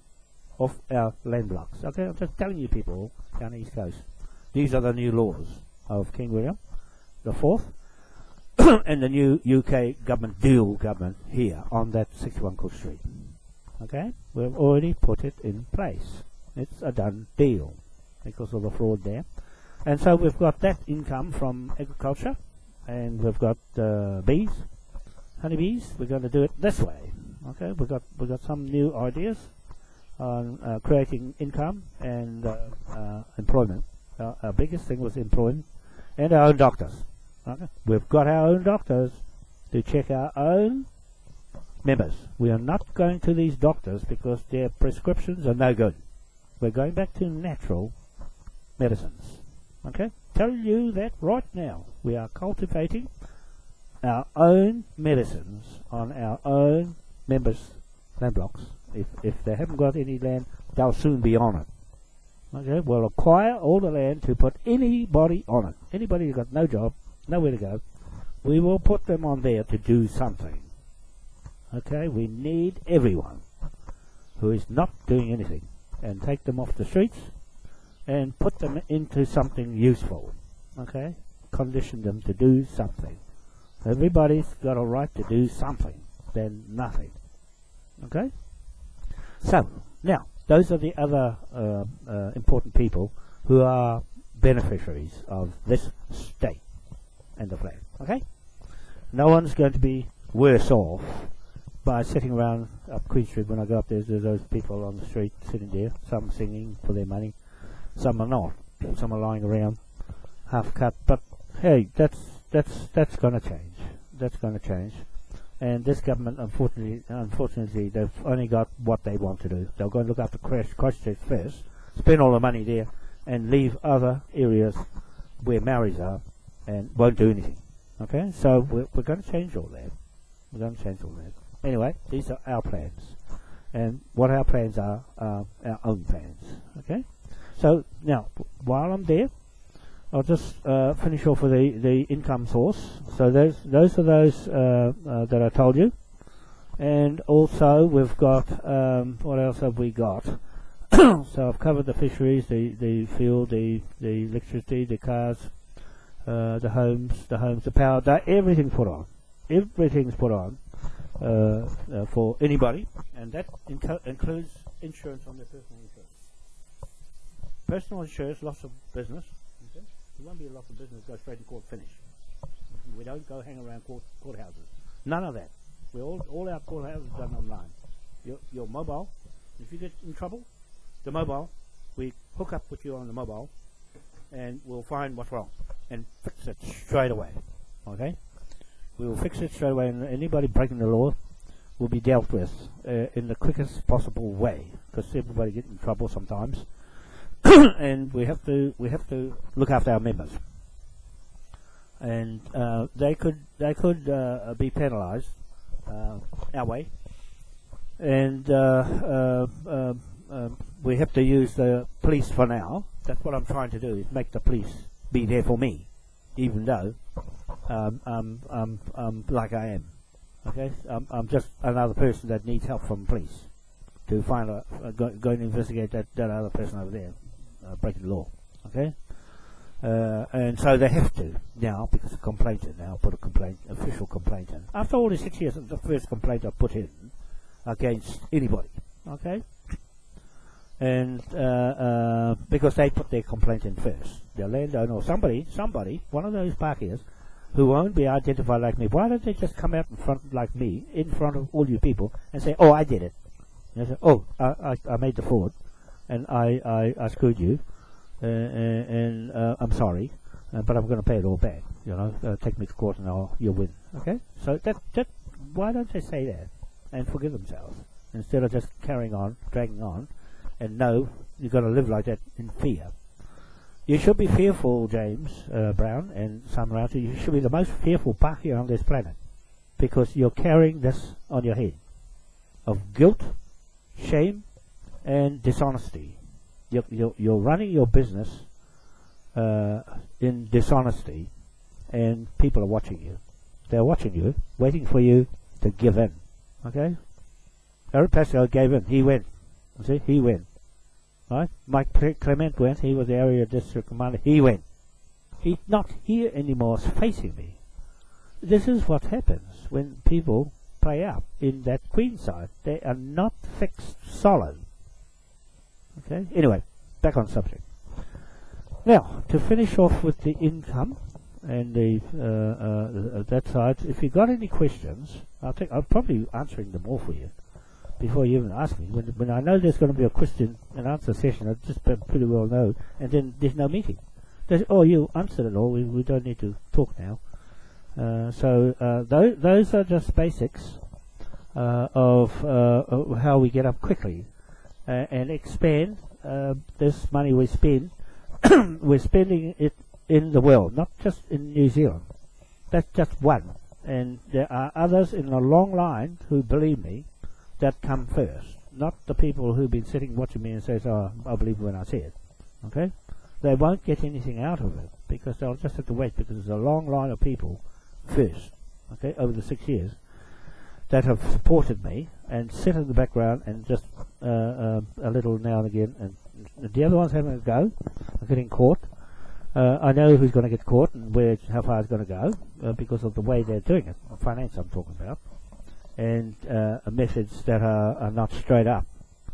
A: off our land blocks. Okay, I'm just telling you people down the East Coast. These are the new laws of King William the Fourth and the new UK government, dual government here on that 61 Cook Street. Okay, we've already put it in place. It's a done deal because of the fraud there. And so we've got that income from agriculture, and we've got bees, honeybees. We're going to do it this way. Okay, we've got some new ideas on creating income and employment. Our biggest thing was employment and our own doctors. Okay, we've got our own doctors to check our own members. We are not going to these doctors because their prescriptions are no good. We're going back to natural medicines. Okay, tell you that right now. We are cultivating our own medicines on our own members' land blocks. If they haven't got any land, they'll soon be on it. Okay, we'll acquire all the land to put anybody on it. Anybody who's got no job, nowhere to go, we will put them on there to do something. Okay, we need everyone who is not doing anything, and take them off the streets and put them into something useful. Okay, condition them to do something. Everybody's got a right to do something, then nothing. Okay, so now those are the other important people who are beneficiaries of this state and the flag. Okay, no one's going to be worse off by sitting around up Queen Street. When I go up there, there's those people on the street sitting there, some singing for their money, some are not, some are lying around half cut. But hey, that's going to change. That's going to change. And this government, unfortunately, they've only got what they want to do. They'll go and look after Christchurch first, spend all the money there, and leave other areas where Maoris are, and won't do anything. Okay, so we're going to change all that. We're going to change all that. Anyway, these are our plans, and what our plans are our own plans. Okay, so now while I'm there, I'll just finish off with the income source. So those are those that I told you, and also we've got what else have we got? So I've covered the fisheries, the fuel, the electricity, the cars, the homes, the power. Everything's put on. Everything's put on for anybody, and that includes insurance on their personal insurance. Personal insurance, loss of business. Okay? It won't be a loss of business. Go straight to court, finish. We don't go hang around courthouses. None of that. We all our courthouses are done online. Your mobile. If you get in trouble, the mobile, we hook up with you on the mobile, and we'll find what's wrong and fix it straight away. Okay? We will fix it straight away, and anybody breaking the law will be dealt with in the quickest possible way, because everybody gets in trouble sometimes, and we have to look after our members, and they could be penalised our way, and we have to use the police for now. That's what I'm trying to do, is make the police be there for me, even though like I am. Okay, I'm just another person that needs help from police to find go and investigate that other person over there breaking the law. Okay, and so they have to now, because the complainant now put official complaint in. After all the 6 years, it's the first complaint I put in against anybody. Okay, and because they put their complaint in first, the landowner or somebody, one of those parkiers who won't be identified like me. Why don't they just come out in front like me, in front of all you people, and say, "Oh, I did it." And they say, "Oh, I made the fraud, and I screwed you, and I'm sorry, but I'm going to pay it all back. You know, take me to court and you'll win." Okay, so that why don't they say that and forgive themselves instead of just carrying on, dragging on, and no, you've got to live like that in fear. You should be fearful, James Brown and some around you. You should be the most fearful pakeha on this planet, because you're carrying this on your head of guilt, shame, and dishonesty. You're running your business in dishonesty, and people are watching you. They're watching you, waiting for you to give in. Okay? Eric Pascoe gave in. He went. See? He went. Right? Mike Clement went. He was the area district commander. He went. He's not here anymore, facing me. This is what happens when people play up in that Queen side. They are not fixed solid. Okay? Anyway, back on subject. Now, to finish off with the income and the that side, if you got any questions, I'll probably answering them all for you before you even ask me. When I know there's going to be a question and answer session, I just pretty well know, and then there's no meeting. Oh, you answered it all. We don't need to talk now. Those are just basics of how we get up quickly and expand this money we spend. We're spending it in the world, not just in New Zealand. That's just one. And there are others in a long line who, believe me, that come first. Not the people who've been sitting watching me and says, oh, I believe when I say it. Okay? They won't get anything out of it because they'll just have to wait, because there's a long line of people first, okay, over the 6 years that have supported me and sit in the background and just a little now and again, and the other ones having a go are getting caught. I know who's going to get caught and how far it's going to go because of the way they're doing it. Finance I'm talking about, and methods that are not straight up.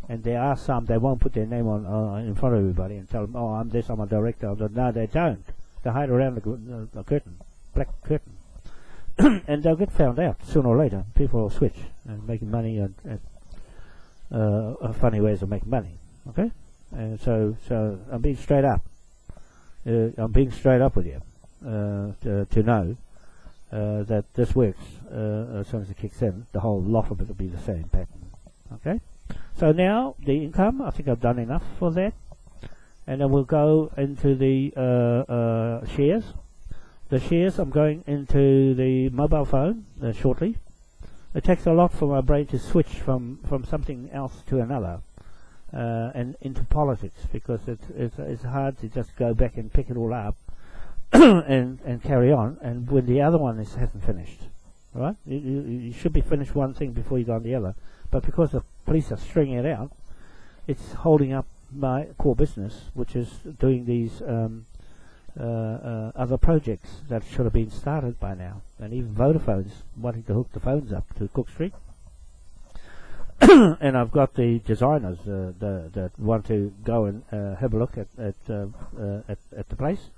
A: And there are some, they won't put their name on in front of everybody and tell them, oh, I'm this, I'm a director. No, they don't. They hide around the curtain, black curtain. And they'll get found out sooner or later. People will switch and making money and funny ways of making money. Okay? And so I'm being straight up. I'm being straight up with you to know that this works. As soon as it kicks in, the whole lot of it will be the same pattern. Okay? So now, the income, I think I've done enough for that. And then we'll go into the shares. The shares, I'm going into the mobile phone shortly. It takes a lot for my brain to switch from something else to another and into politics, because it's hard to just go back and pick it all up and carry on, and when the other one hasn't finished. Right? You should be finished one thing before you go on the other. But because the police are stringing it out, it's holding up my core business, which is doing these other projects that should have been started by now. And even Vodafone's wanting to hook the phones up to Cook Street. And I've got the designers that want to go and have a look at the place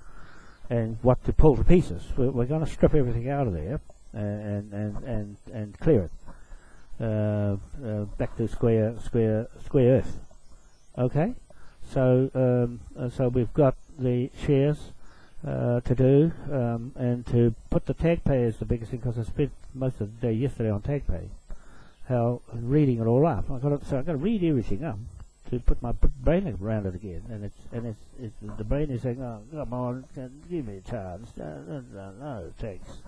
A: and what to pull to pieces. We're going to strip everything out of there and clear it. Back to square earth. Okay, so we've got the shares to do, and to put the tag pay is the biggest thing, because I spent most of the day yesterday on tag pay, reading it all up. I've got to read everything up to put my brain around it again, and it's the brain is saying, oh, come on, give me a chance. No, thanks.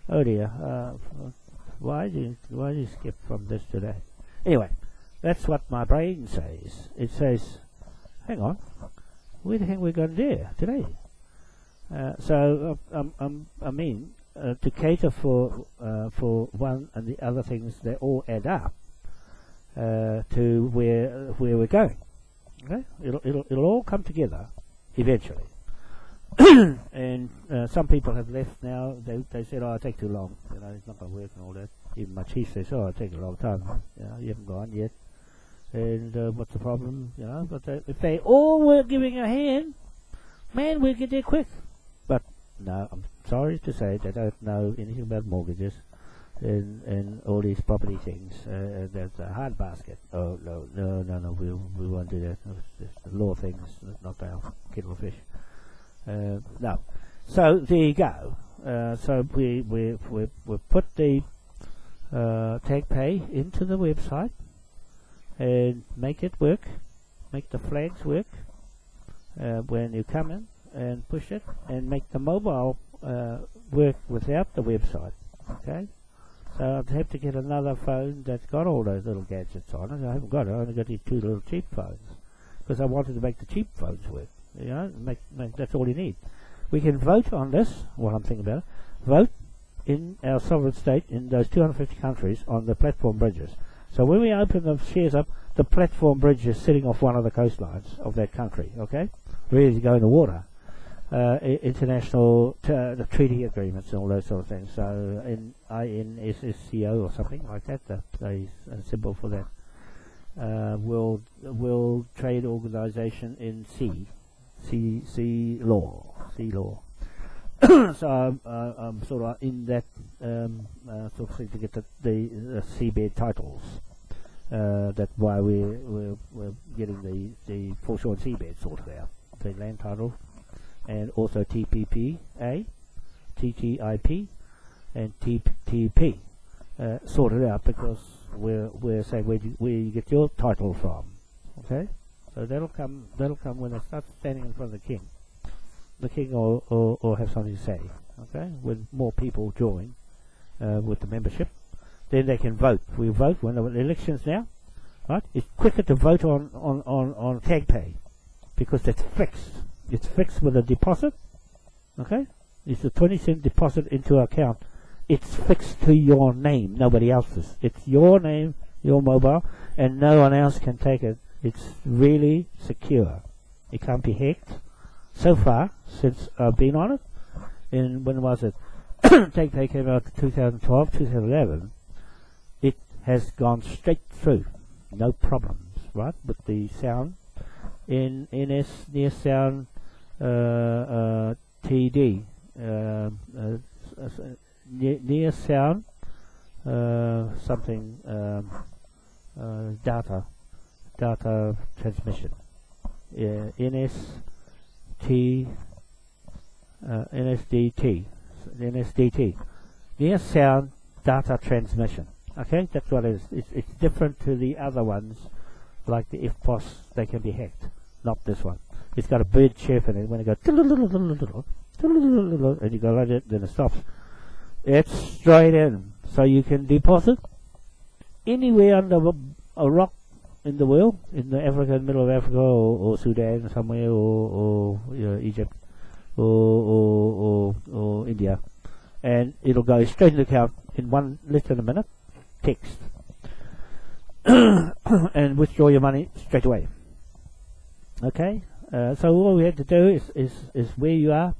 A: Oh dear. Why do you skip from this to that? Anyway, that's what my brain says. It says, hang on, where the hell are we going there today? To cater for one and the other things, they all add up to where we're going. Okay, it'll all come together eventually. And some people have left now. They said, "Oh, it takes too long. You know, it's not going to work and all that." Even my chief says, "Oh, it takes a long time. You know, you haven't gone yet." And what's the problem? You know, but if they all were giving a hand, man, we'd get there quick. But no, I'm sorry to say they don't know anything about mortgages and all these property things. There's a hard basket. Oh no, we won't do that. It's the law things, not our kettle of fish. No. So there you go. So we put the tag pay into the website and make it work, make the flags work when you come in and push it, and make the mobile work without the website. Okay. So I'd have to get another phone that's got all those little gadgets on it. I haven't got it. I only got these two little cheap phones because I wanted to make the cheap phones work. You know, make that's all you need. We can vote on this. What I'm thinking about it. Vote in our sovereign state in those 250 countries on the platform bridges. So when we open the shares up, the platform bridge is sitting off one of the coastlines of that country, okay? Ready to go in the water. International the treaty agreements and all those sort of things. So in INSSCO or something like that, the symbol for that. World Trade Organization in sea law. So I'm sort of in that sort of thing to get the seabed titles. That's why we're getting the foreshore and seabed sorted out, the land title, and also TPPA, TTIP, and TP sorted out, because we're saying where you get your title from. Okay, so that'll come when they start standing in front of the king. The king or have something to say. Okay, when more people join with the membership, then they can vote. We vote when the elections now, right? It's quicker to vote on tag pay because that's fixed. It's fixed with a deposit. Okay, it's a 20-cent deposit into an account. It's fixed to your name, nobody else's. It's your name, your mobile, and no one else can take it. It's really secure. It can't be hacked. So far, since I've been on it, when was it? Take Pay came out in 2012, 2011. It has gone straight through, no problems, right? With the sound, NS near sound TD, near sound something data transmission, NSDT, near sound data transmission. Okay, that's what it is. It's different to the other ones, like the FPOS. They can be hacked. Not this one. It's got a bird chirp in it. When it goes and you go like it, then it stops. It's straight in, so you can deposit anywhere under a rock in the world, in the middle of Africa, or Sudan somewhere, or Egypt, or India, and it'll go straight in the account in less than a minute, text, and withdraw your money straight away. Okay, so all we have to do is where you are.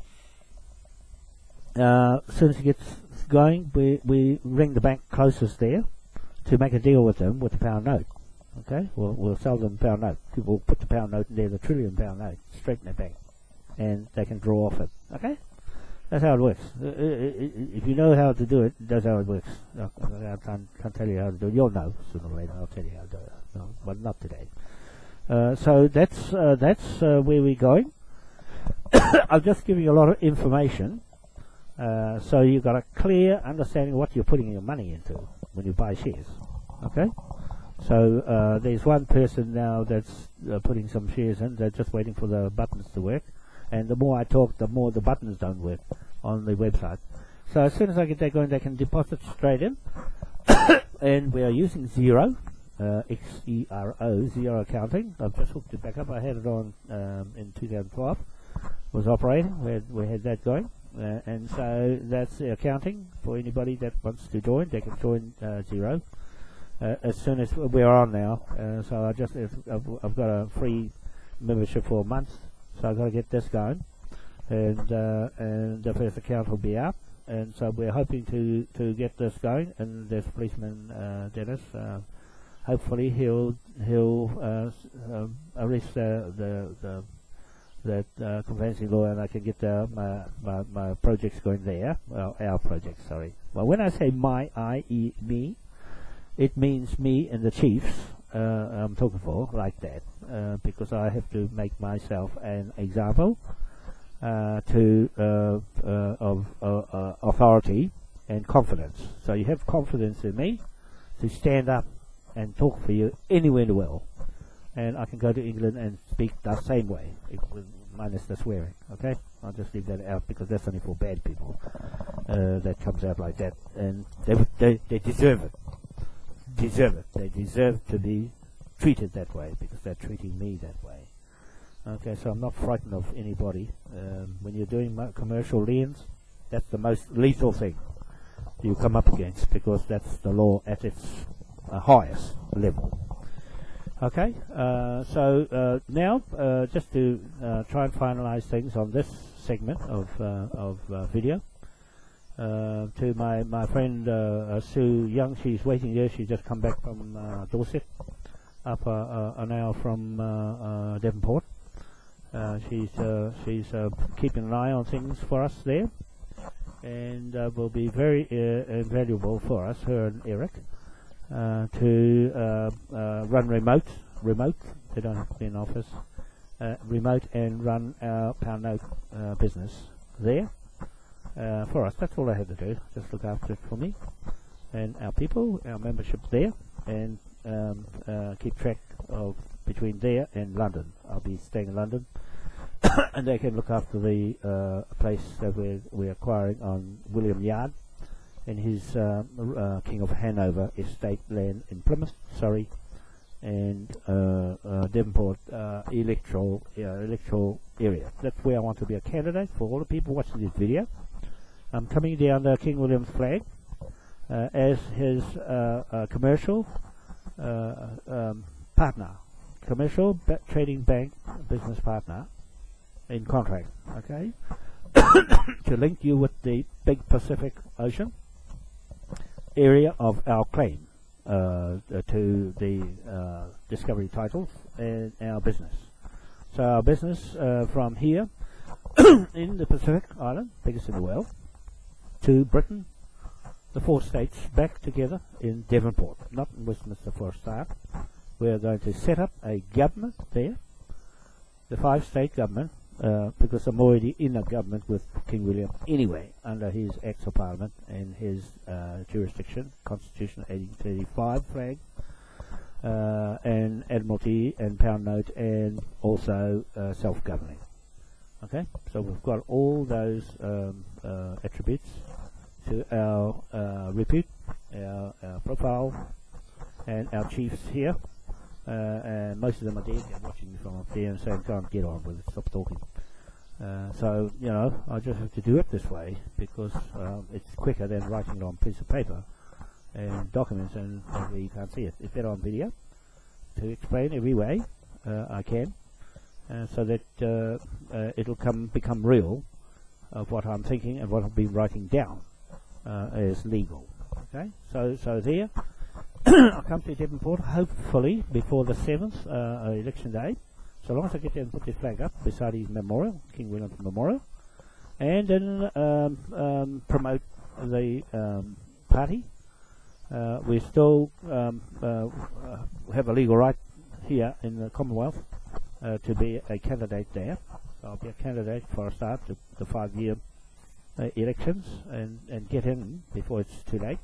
A: As soon as it gets going, we ring the bank closest there to make a deal with them with the pound note. Okay, we'll sell them pound note. We'll put the pound note in there, the £1 trillion note, straight in their bank, and they can draw off it. Okay, that's how it works. If you know how to do it, that's how it works. I can't tell you how to do it. You'll know sooner or later. I'll tell you how to do it, no, but not today. So that's where we're going. I'm just giving you a lot of information, so you've got a clear understanding of what you're putting your money into when you buy shares. Okay. So there's one person now that's putting some shares in. They're just waiting for the buttons to work, and the more I talk, the more the buttons don't work on the website. So as soon as I get that going, they can deposit straight in. And we are using Xero, Xero, Xero accounting. I've just hooked it back up. I had it on in 2012. Was operating. We had that going, and so that's the accounting for anybody that wants to join. They can join Xero. As soon as we're on now, so I've got a free membership for a month, so I've got to get this going, and the first account will be out, and so we're hoping to get this going. And there's policeman Dennis. Hopefully he'll arrest that conveyancing law, and I can get my projects going there. Well, our projects, sorry. Well, when I say me. It means me and the chiefs I'm talking for, like that, because I have to make myself an example of authority and confidence. So you have confidence in me to stand up and talk for you anywhere in the world. And I can go to England and speak the same way, minus the swearing, okay? I'll just leave that out because that's only for bad people. That comes out like that, and they deserve it. They deserve to be treated that way because they're treating me that way. Okay, so I'm not frightened of anybody. When you're doing commercial liens, that's the most lethal thing. you come up against, because that's the law at its highest level. Okay, so now just to try and finalize things on this segment of video. To my friend Sue Young, she's waiting there. She's just come back from Dorset, up an hour from Devonport. She's keeping an eye on things for us there, and will be very invaluable for us, her and Eric, to run remote. They don't have to be in office. Remote and run our pound note business there for us. That's all I had to do. Just look after it for me and our people, our membership there, and keep track of between there and London. I'll be staying in London, and they can look after the place that we're acquiring on William Yard and his King of Hanover estate land in Plymouth, Surrey, and Devonport electoral area. That's where I want to be a candidate for all the people watching this video. I'm coming down the King William's flag as his commercial partner, commercial trading bank business partner in contract, okay, to link you with the big Pacific Ocean area of our claim to the discovery titles and our business. So our business from here in the Pacific Island, biggest in the world, to Britain, the 4 states back together in Devonport, not in Westminster for a start. We are going to set up a government there, the 5-state government, because I'm already in a government with King William anyway, under his Acts of Parliament and his jurisdiction, Constitution 1835 flag, and Admiralty and Pound Note, and also self-governing. Okay, so we've got all those attributes to our repute, our profile, and our chiefs here. And most of them are dead. They're watching me from up there and saying, "Can't get on with it. Stop talking." So you know, I just have to do it this way because it's quicker than writing it on a piece of paper and documents, and where you can't see it. It's better on video to explain every way I can, so that it'll become real of what I'm thinking and what I've been writing down as legal. Okay, so there. I'll come to Devonport hopefully before the 7th election day, so long as I get there and put the flag up beside his memorial, King William's memorial, and then promote the party. We still have a legal right here in the Commonwealth to be a candidate there. So I'll be a candidate for a start to the 5-year elections and get in before it's too late.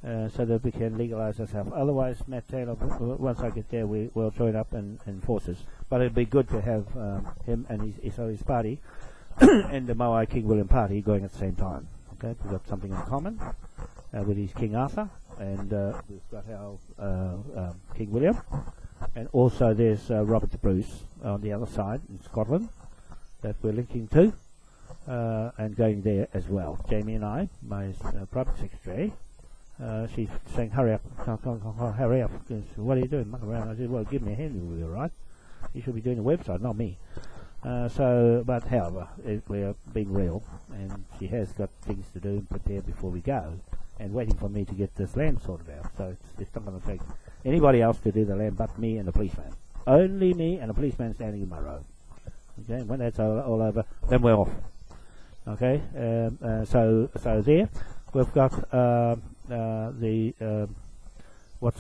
A: So that we can legalise ourselves. Otherwise, Matt Taylor, once I get there, we'll join up and forces. But it'd be good to have him and his party and the Moai King William party going at the same time. Okay, we've got something in common with his King Arthur, and we've got our King William, and also there's Robert the Bruce on the other side in Scotland that we're linking to, and going there as well. Jamie and I, my private secretary. She's saying, "Hurry up, hurry up." "What are you doing, mucking around?" I said, "Well, give me a hand, you'll be all right. You should be doing the website, not me." But however, we're being real, and she has got things to do and prepare before we go, and waiting for me to get this land sorted out. So it's not going to take anybody else to do the land but me and the policeman. Only me and a policeman standing in my road. Okay, and when that's all over, then we're off. Okay, so there we've got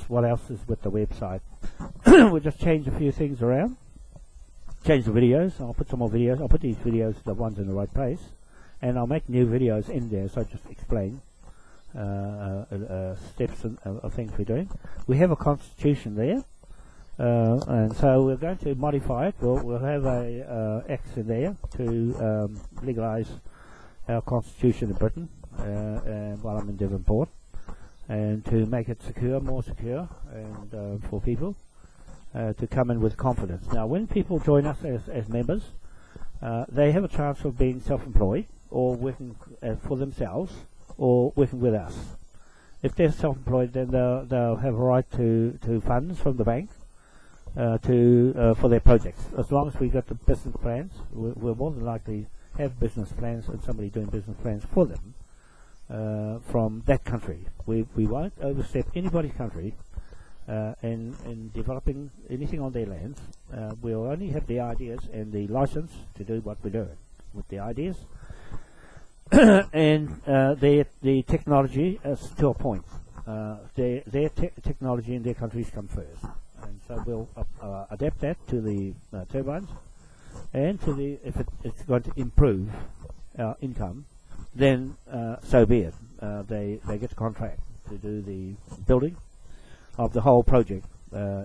A: what else is with the website. We'll just change a few things around, change the videos. I'll put some more videos. I'll put these videos, the ones in the right place, and I'll make new videos in there, so I just explain steps of things we're doing. We have a constitution there, and so we're going to modify it. We'll have a X in there to legalise our constitution in Britain while I'm in Devonport, and to make it secure, more secure, and for people to come in with confidence. Now, when people join us as members, they have a chance of being self-employed or working for themselves or working with us. If they're self-employed, then they'll have a right to funds from the bank for their projects. As long as we've got the business plans, we'll more than likely have business plans and somebody doing business plans for them from that country. We won't overstep anybody's country in developing anything on their lands. We'll only have the ideas and the license to do what we're doing with the ideas. And the technology is to a point. Their technology in their countries come first, and so we'll adapt that to the turbines, and to the if it's going to improve our income, then so be it. They get a contract to do the building of the whole project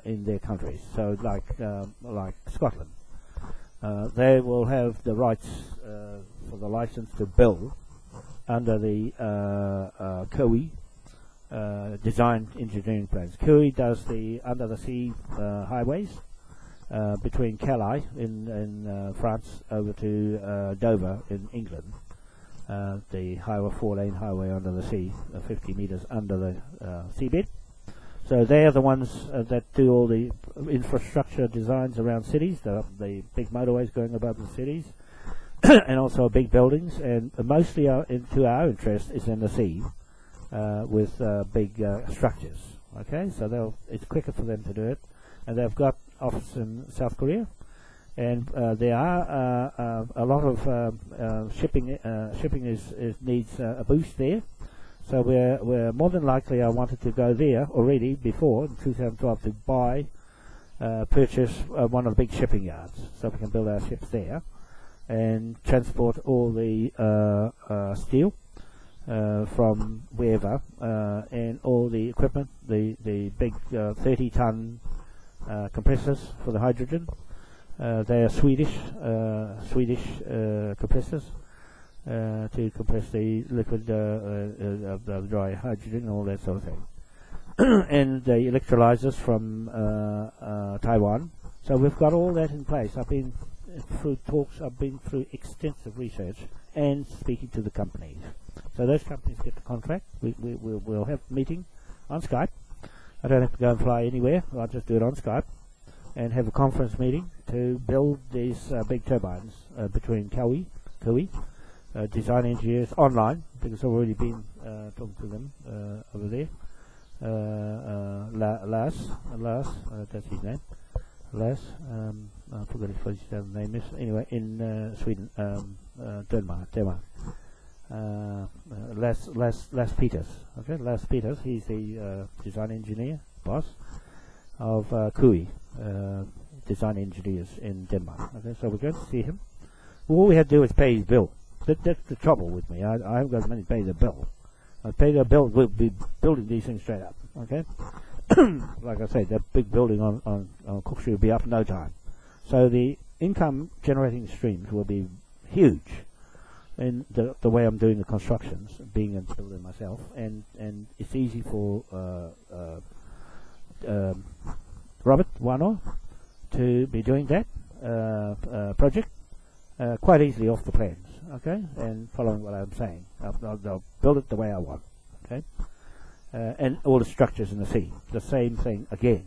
A: in their countries. So like Scotland, they will have the rights for the license to build under the COE design engineering plans. COE does the under the sea highways between Calais in France over to Dover in England. The highway, 4-lane highway under the sea, 50 meters under the seabed. So they are the ones that do all the infrastructure designs around cities, the big motorways going above the cities, and also big buildings. And mostly to our interest is in the sea with big structures. Okay, so it's quicker for them to do it, and they've got office in South Korea, and there are a lot of shipping. Shipping needs a boost there. So we're more than likely, I wanted to go there already before, in 2012, to purchase one of the big shipping yards, so we can build our ships there and transport all the steel from wherever, and all the equipment, the big 30-ton compressors for the hydrogen. They are Swedish compressors. To compress the liquid the dry hydrogen and all that sort of thing. And the electrolyzers from Taiwan. So we've got all that in place. I've been through talks, I've been through extensive research and speaking to the companies. So those companies get the contract. We'll have a meeting on Skype. I don't have to go and fly anywhere. I'll just do it on Skype and have a conference meeting to build these big turbines between COE, design engineers online, because I've already been talking to them over there. Lars, that's his name. Lars, I forgot what his name is. Anyway, in Sweden, Denmark. Lars Peters. Okay, Lars Peters. He's the design engineer boss of COE, design engineers in Denmark. Okay, so we're going to see him. All we have to do is pay his bill. That's the trouble with me. I haven't got the money to pay the bill. I pay the bill, we'll be building these things straight up. Okay? Like I say, that big building on Cook Street will be up in no time. So the income generating streams will be huge in the way I'm doing the constructions, being a builder myself, and it's easy for Robert Wanoa to be doing that project quite easily off the plans. Okay, and following what I'm saying, I'll build it the way I want. Okay, and all the structures in the sea, the same thing again.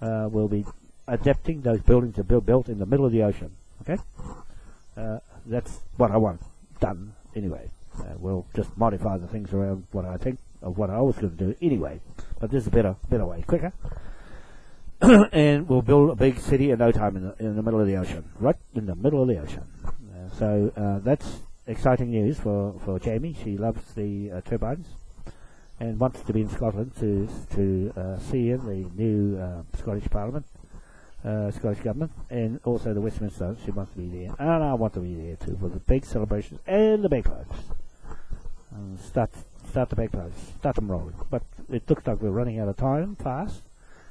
A: We'll be adapting those buildings to be built in the middle of the ocean. Okay, that's what I want done anyway. We'll just modify the things around what I think of what I was going to do anyway. But this is a better way, quicker. And we'll build a big city in no time in the middle of the ocean, right in the middle of the ocean. So that's exciting news for Jamie. She loves the turbines and wants to be in Scotland to see in the new Scottish Parliament, Scottish Government, and also the Westminster. She wants to be there, and I want to be there too for the big celebrations and the bagpipes. Start the bagpipes, start them rolling. But it looks like we're running out of time fast,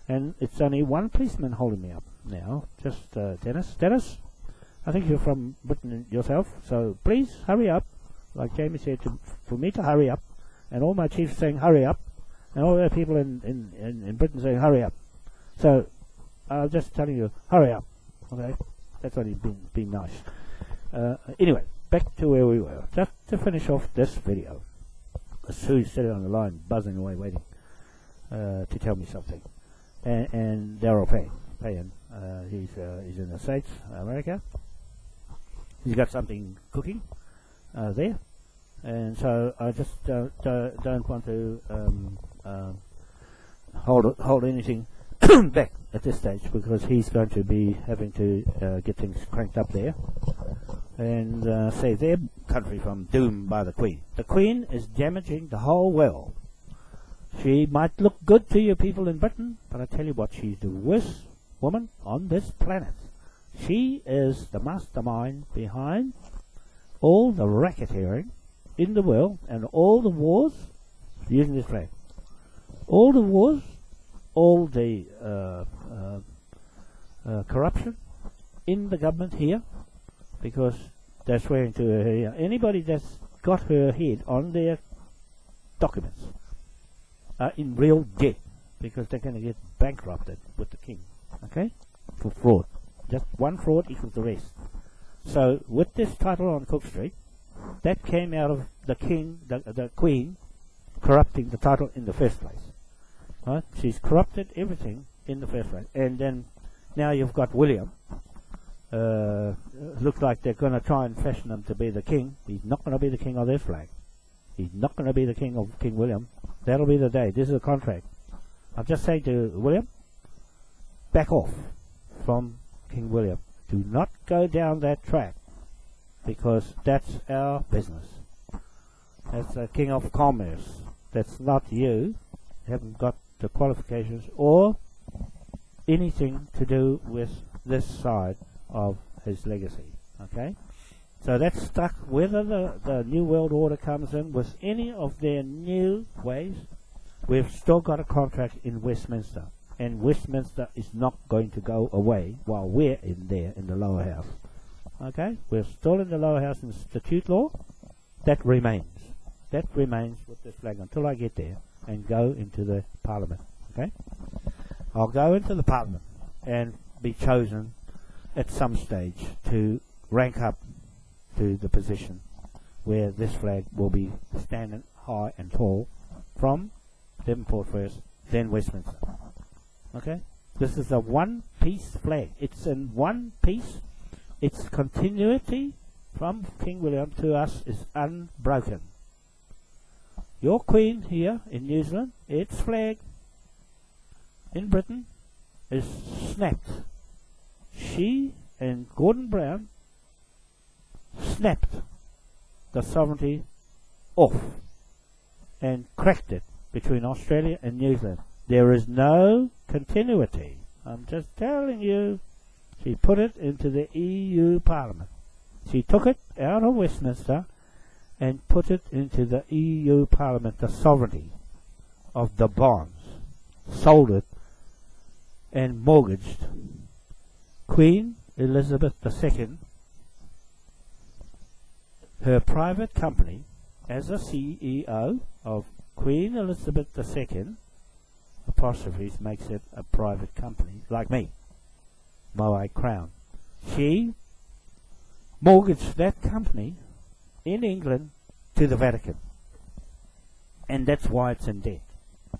A: and it's only one policeman holding me up now. Just Dennis. I think you're from Britain yourself, so please hurry up. Like Jamie said, for me to hurry up, and all my chiefs saying hurry up, and all the people in Britain saying hurry up. So I'm just telling you, hurry up. Okay, that's only been nice. Anyway, back to where we were. Just to finish off this video. who's sitting on the line, buzzing away, waiting to tell me something. And Daryl Payan, he's in the States, America. He's got something cooking there, and so I just don't want to hold anything back at this stage, because he's going to be having to get things cranked up there and save their country from doom by the Queen. The Queen is damaging the whole world. She might look good to you people in Britain, but I tell you what, she's the worst woman on this planet. She is the mastermind behind all the racketeering in the world and all the wars, using this flag, all the wars, all the corruption in the government here, because they're swearing to her here. Anybody that's got her head on their documents are in real debt, because they're going to get bankrupted with the king, okay, for fraud. Just one fraud equals the rest. So with this title on Cook Street, that came out of the king, the Queen, corrupting the title in the first place. Right? She's corrupted everything in the first place. And then now you've got William. Looks like they're going to try and fashion him to be the king. He's not going to be the king of this flag. He's not going to be the king of King William. That'll be the day. This is a contract. I'll just say to William, back off from King William. Do not go down that track, because that's our business. That's the king of commerce. That's not you. You haven't got the qualifications or anything to do with this side of his legacy. Okay? So that's stuck. Whether the New World Order comes in with any of their new ways, we've still got a contract in Westminster. And Westminster is not going to go away while we're in there in the lower house. Okay? We're still in the lower house institute law. That remains. That remains with this flag until I get there and go into the parliament. Okay? I'll go into the parliament and be chosen at some stage to rank up to the position where this flag will be standing high and tall from Devonport first, then Westminster. Okay? This is a one-piece flag. It's in one piece. Its continuity from King William to us is unbroken. Your Queen here in New Zealand, its flag in Britain is snapped. She and Gordon Brown snapped the sovereignty off and cracked it between Australia and New Zealand. There is no continuity. I'm just telling you. She put it into the EU Parliament. She took it out of Westminster and put it into the EU Parliament, the sovereignty of the bonds. Sold it and mortgaged Queen Elizabeth II, her private company, as a CEO of Queen Elizabeth II, apostrophes makes it a private company, like me, Moai Crown. She mortgaged that company in England to the Vatican, and that's why it's in debt.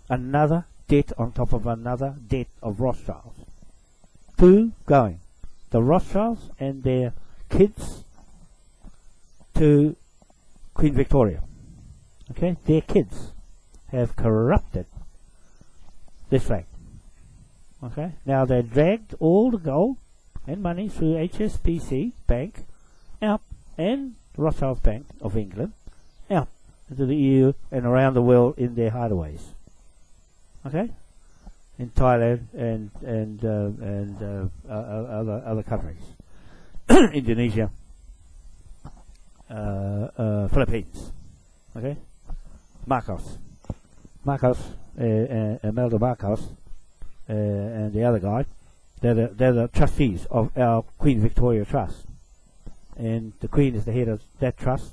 A: Another debt on top of another debt of Rothschilds. Two going. The Rothschilds and their kids to Queen Victoria. Okay, their kids have corrupted this flag. Okay, now they dragged all the gold and money through HSBC Bank out, and Rothschild's Bank of England out into the EU and around the world in their hideaways. Okay, in Thailand and other countries, Indonesia, Philippines. Okay, Marcos, Imelda Marcos, and the other guy. They're the trustees of our Queen Victoria Trust, and the Queen is the head of that trust.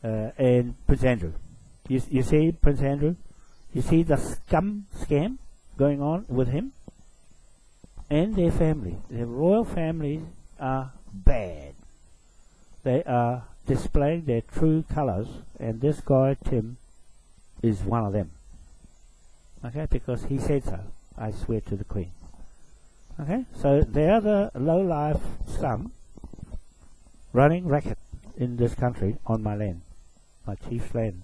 A: And Prince Andrew, you see Prince Andrew, you see the scam going on with him and their family. Their royal families are bad. They are displaying their true colours, and this guy Tim is one of them. Okay, because he said so. I swear to the Queen. Okay, so they are the low-life scum running racket in this country on my land, my chief's land,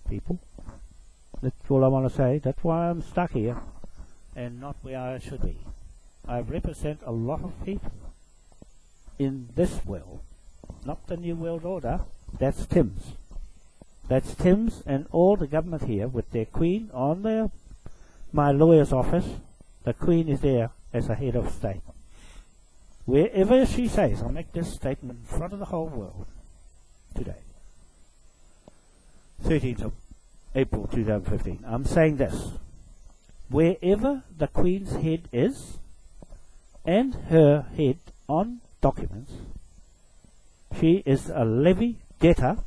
A: people. That's all I want to say. That's why I'm stuck here and not where I should be. I represent a lot of people in this world, not the New World Order. That's Tim's. That's Tim's and all the government here with their Queen on my lawyer's office. The Queen is there as a head of state. Wherever she says, I'll make this statement in front of the whole world today. 13th of April 2015. I'm saying this. Wherever the Queen's head is, and her head on documents, she is a levy debtor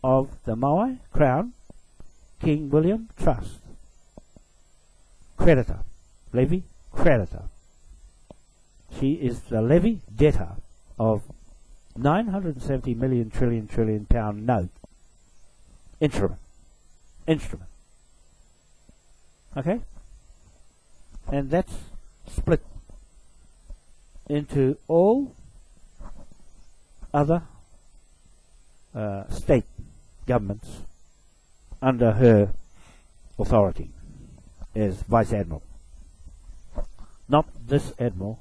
A: of the Maui Crown King William Trust. Creditor. Levy creditor. She is the levy debtor of 970 million trillion pound note instrument. Okay? And that's split into all other state governments under her authority as Vice Admiral. Not this Admiral,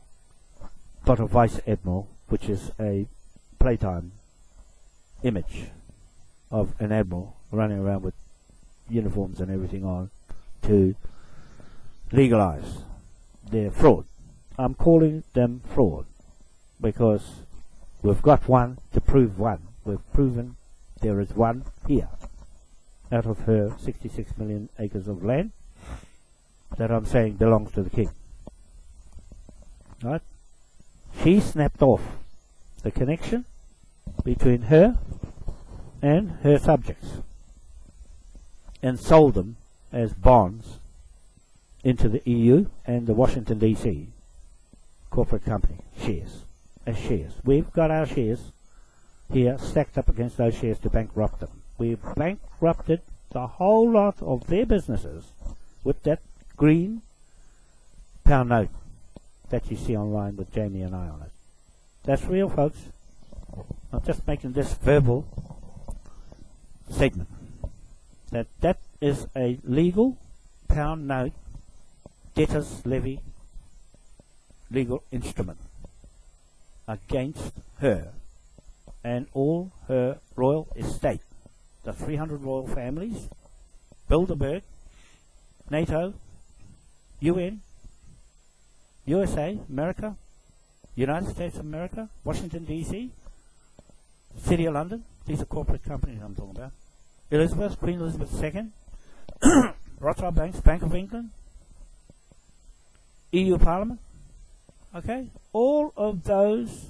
A: but a Vice Admiral, which is a playtime image of an Admiral running around with uniforms and everything on to legalize their fraud. I'm calling them fraud because we've got one to prove one. We've proven there is one here out of her 66 million acres of land that I'm saying belongs to the King. Right? She snapped off the connection between her and her subjects and sold them as bonds into the EU and the Washington DC corporate company shares as shares. We've got our shares here stacked up against those shares to bankrupt them. We've bankrupted the whole lot of their businesses with that green pound note that you see online with Jamie and I on it. That's real, folks. I'm just making this verbal segment. That is a legal pound note debtors levy legal instrument against her and all her royal estate. The 300 royal families, Bilderberg, NATO, UN, USA, America, United States of America, Washington DC, City of London. These are corporate companies I'm talking about. Elizabeth, Queen Elizabeth II, Rothschild Banks, Bank of England, EU Parliament. Okay, all of those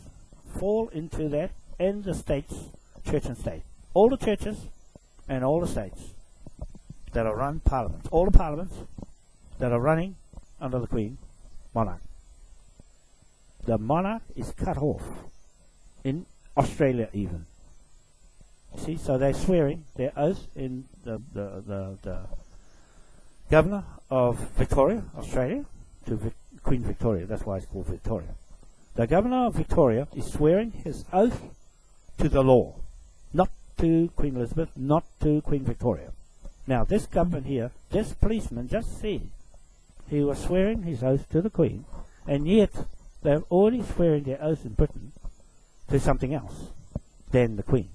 A: fall into that, and the states, church and state. All the churches and all the states that are run parliaments, all the parliaments that are running under the Queen monarch. The monarch is cut off in Australia even. See, so they're swearing their oath in the governor of Victoria, Australia, to Queen Victoria. That's why it's called Victoria. The governor of Victoria is swearing his oath to the law, not to Queen Elizabeth, not to Queen Victoria. Now, this government here, this policeman just said he was swearing his oath to the Queen, and yet they're already swearing their oath in Britain to something else than the Queen.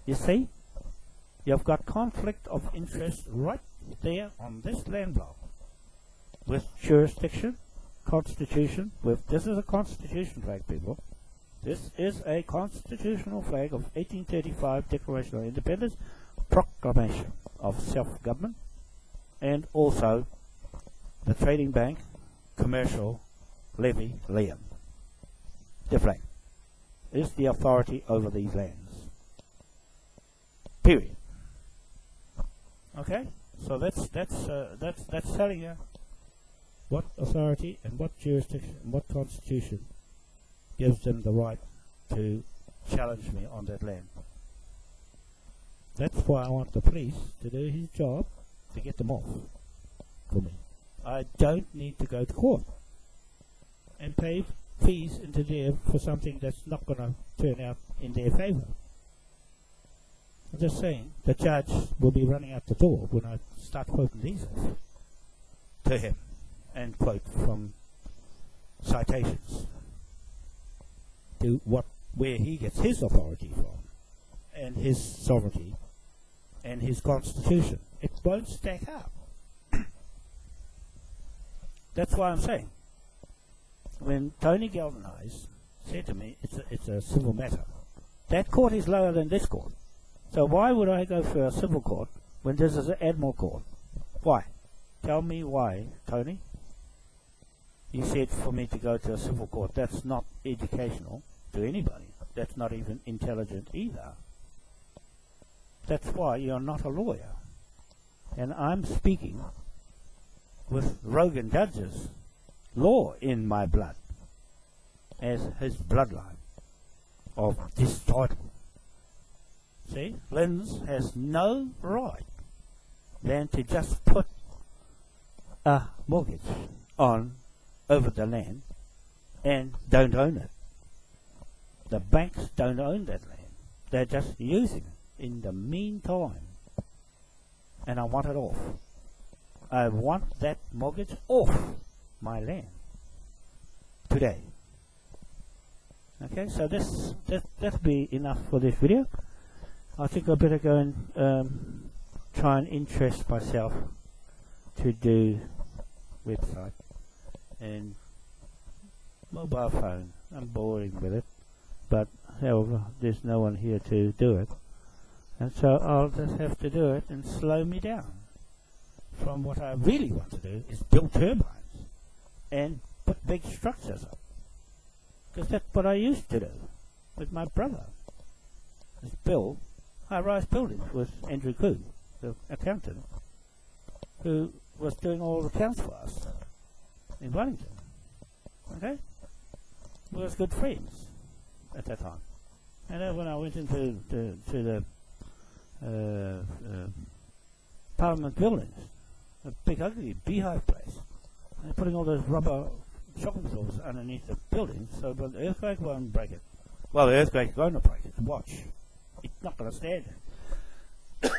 A: You see, you've got conflict of interest right there on this land block with jurisdiction, constitution, this is a constitution flag, people. This is a constitutional flag of 1835 Declaration of Independence, proclamation of self-government, and also the trading bank commercial levy land. The flag is the authority over these lands. Period. Okay, so that's telling you what authority and what jurisdiction and what constitution gives them the right to challenge me on that land. That's why I want the police to do his job to get them off for me. I don't need to go to court and pay fees into there for something that's not going to turn out in their favour. I'm just saying, the judge will be running out the door when I start quoting these off to him and quote from citations to where he gets his authority from and his sovereignty and his constitution. It won't stack up. That's why I'm saying, when Tony Galvanise said to me, it's a civil matter, that court is lower than this court. So why would I go for a civil court when this is an admiral court? Why? Tell me why, Tony. You said for me to go to a civil court. That's not educational to anybody. That's not even intelligent either. That's why you're not a lawyer. And I'm speaking with Rogan Judge's law in my blood as his bloodline of this title. See, Linz has no right than to just put a mortgage on over the land and don't own it. The banks don't own that land. They're just using it in the meantime. And I want it off. I want that mortgage off my land today. Okay, so that'll be enough for this video. I think I better go and try and interest myself to do website and mobile phone. I'm boring with it, but however, there's no one here to do it, and so I'll just have to do it and slow me down. From what I really want to do is build turbines and put big structures up, because that's what I used to do with my brother. Is build high-rise buildings with Andrew Koo, the accountant, who was doing all the accounts for us in Wellington. Okay? We was good friends at that time. And then when I went into the Parliament buildings, a big ugly beehive place, and putting all those rubber shock absorbers underneath the building so the earthquake won't break it. Well, the earthquake's going to break it. Watch. It's not going to stand it.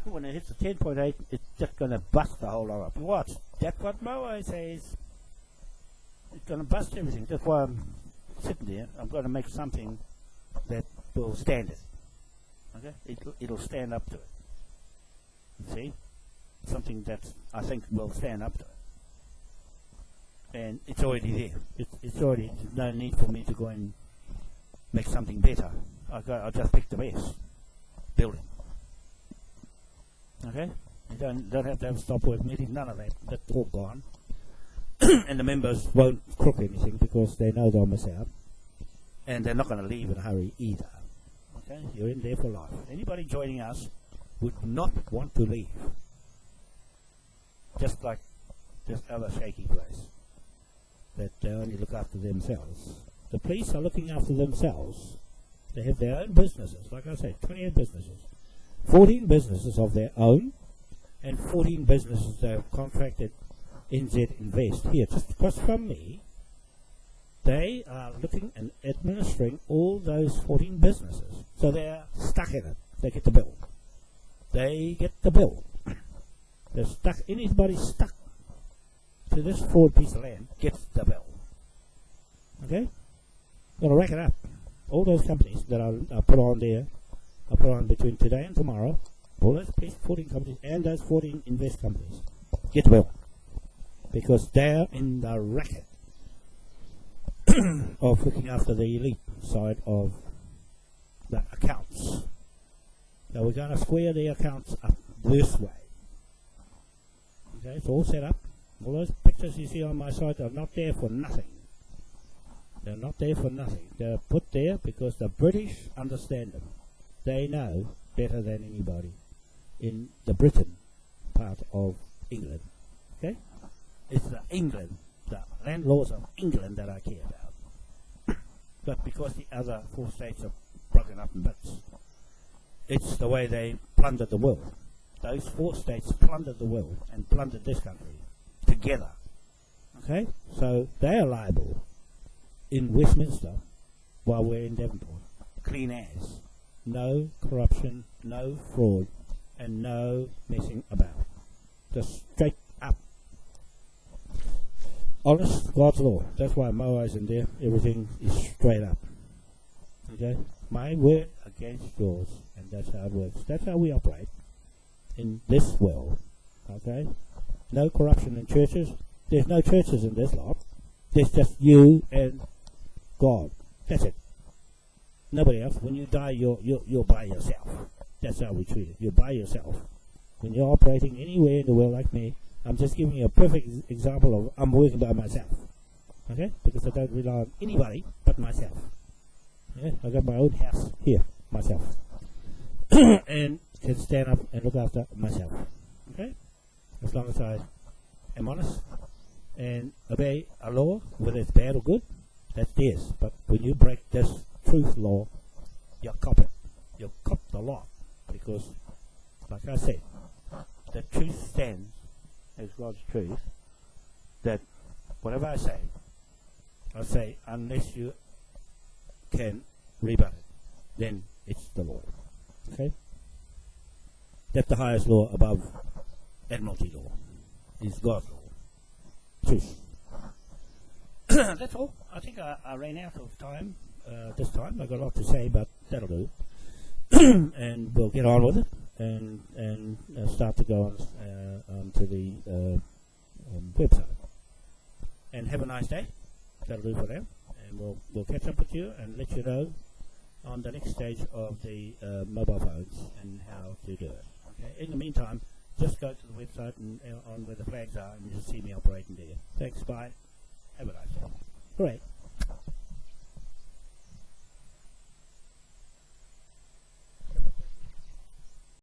A: When it hits the 10.8, it's just going to bust the whole lot up. Watch. That's what Moe says. It's going to bust everything. That's why I'm sitting there. I'm going to make something that will stand it. Okay? It'll stand up to it. See? Something that I think will stand up to it. And it's already there. It's already, no need for me to go and make something better. I just pick the best building. Okay? You don't have to have a stop-work meeting, none of that. That's all gone. And the members won't crook anything because they know they'll miss out. And they're not going to leave in a hurry either. Okay? You're in there for life. Anybody joining us would not want to leave. Just like this other shaky place. That they only look after themselves. The police are looking after themselves. They have their own businesses. Like I said, 28 businesses. 14 businesses of their own, and 14 businesses they have contracted NZ Invest here, just across from me. They are looking and administering all those 14 businesses. So they're stuck in it. They get the bill. They get the bill. They're stuck. Anybody stuck to this forward piece of land gets the bill. Okay? Going to rack it up. All those companies that are put on there, are put on between today and tomorrow, all those 14 companies and those 14 invest companies get the bill. Because they're in the racket of looking after the elite side of the accounts. So we're going to square the accounts up this way. Okay, it's all set up. All those pictures you see on my site are not there for nothing. They're not there for nothing. They're put there because the British understand them. They know better than anybody in the Britain part of England. Okay? It's the England, the land laws of England that I care about. But because the other 4 states of broken up in bits. It's the way they plundered the world. Those 4 states plundered the world and plundered this country together. Okay? So they are liable in Westminster while we're in Devonport. Clean as. No corruption, no fraud, and no messing about. Just straight up. Honest, God's law. That's why Moa's in there. Everything is straight up. Okay? My word against yours. And that's how it works. That's how we operate in this world. Okay? No corruption in churches. There's no churches in this lot. There's just you and God. That's it. Nobody else. When you die, you're by yourself. That's how we treat it. You're by yourself. When you're operating anywhere in the world like me, I'm just giving you a perfect example of I'm working by myself. Okay? Because I don't rely on anybody but myself. Yeah? I got my own house here, myself. And can stand up and look after myself. Okay? As long as I am honest and obey a law, whether it's bad or good, that's theirs. But when you break this truth law, you cop it. You cop the law. Because, like I said, the truth stands as God's truth. That whatever I say unless you can rebut it, then it's the law. Okay? That's the highest law above Admiralty law. Is God's law. Truth. That's all. I think I ran out of time this time. I got a lot to say, but that'll do. And we'll get on with it and start to go on to the website. And have a nice day. That'll do for now. And we'll catch up with you and let you know on the next stage of the mobile phones and how to do it. Okay. In the meantime, just go to the website and on where the flags are, and you'll see me operating there. Thanks. Bye. Have a nice day. Great.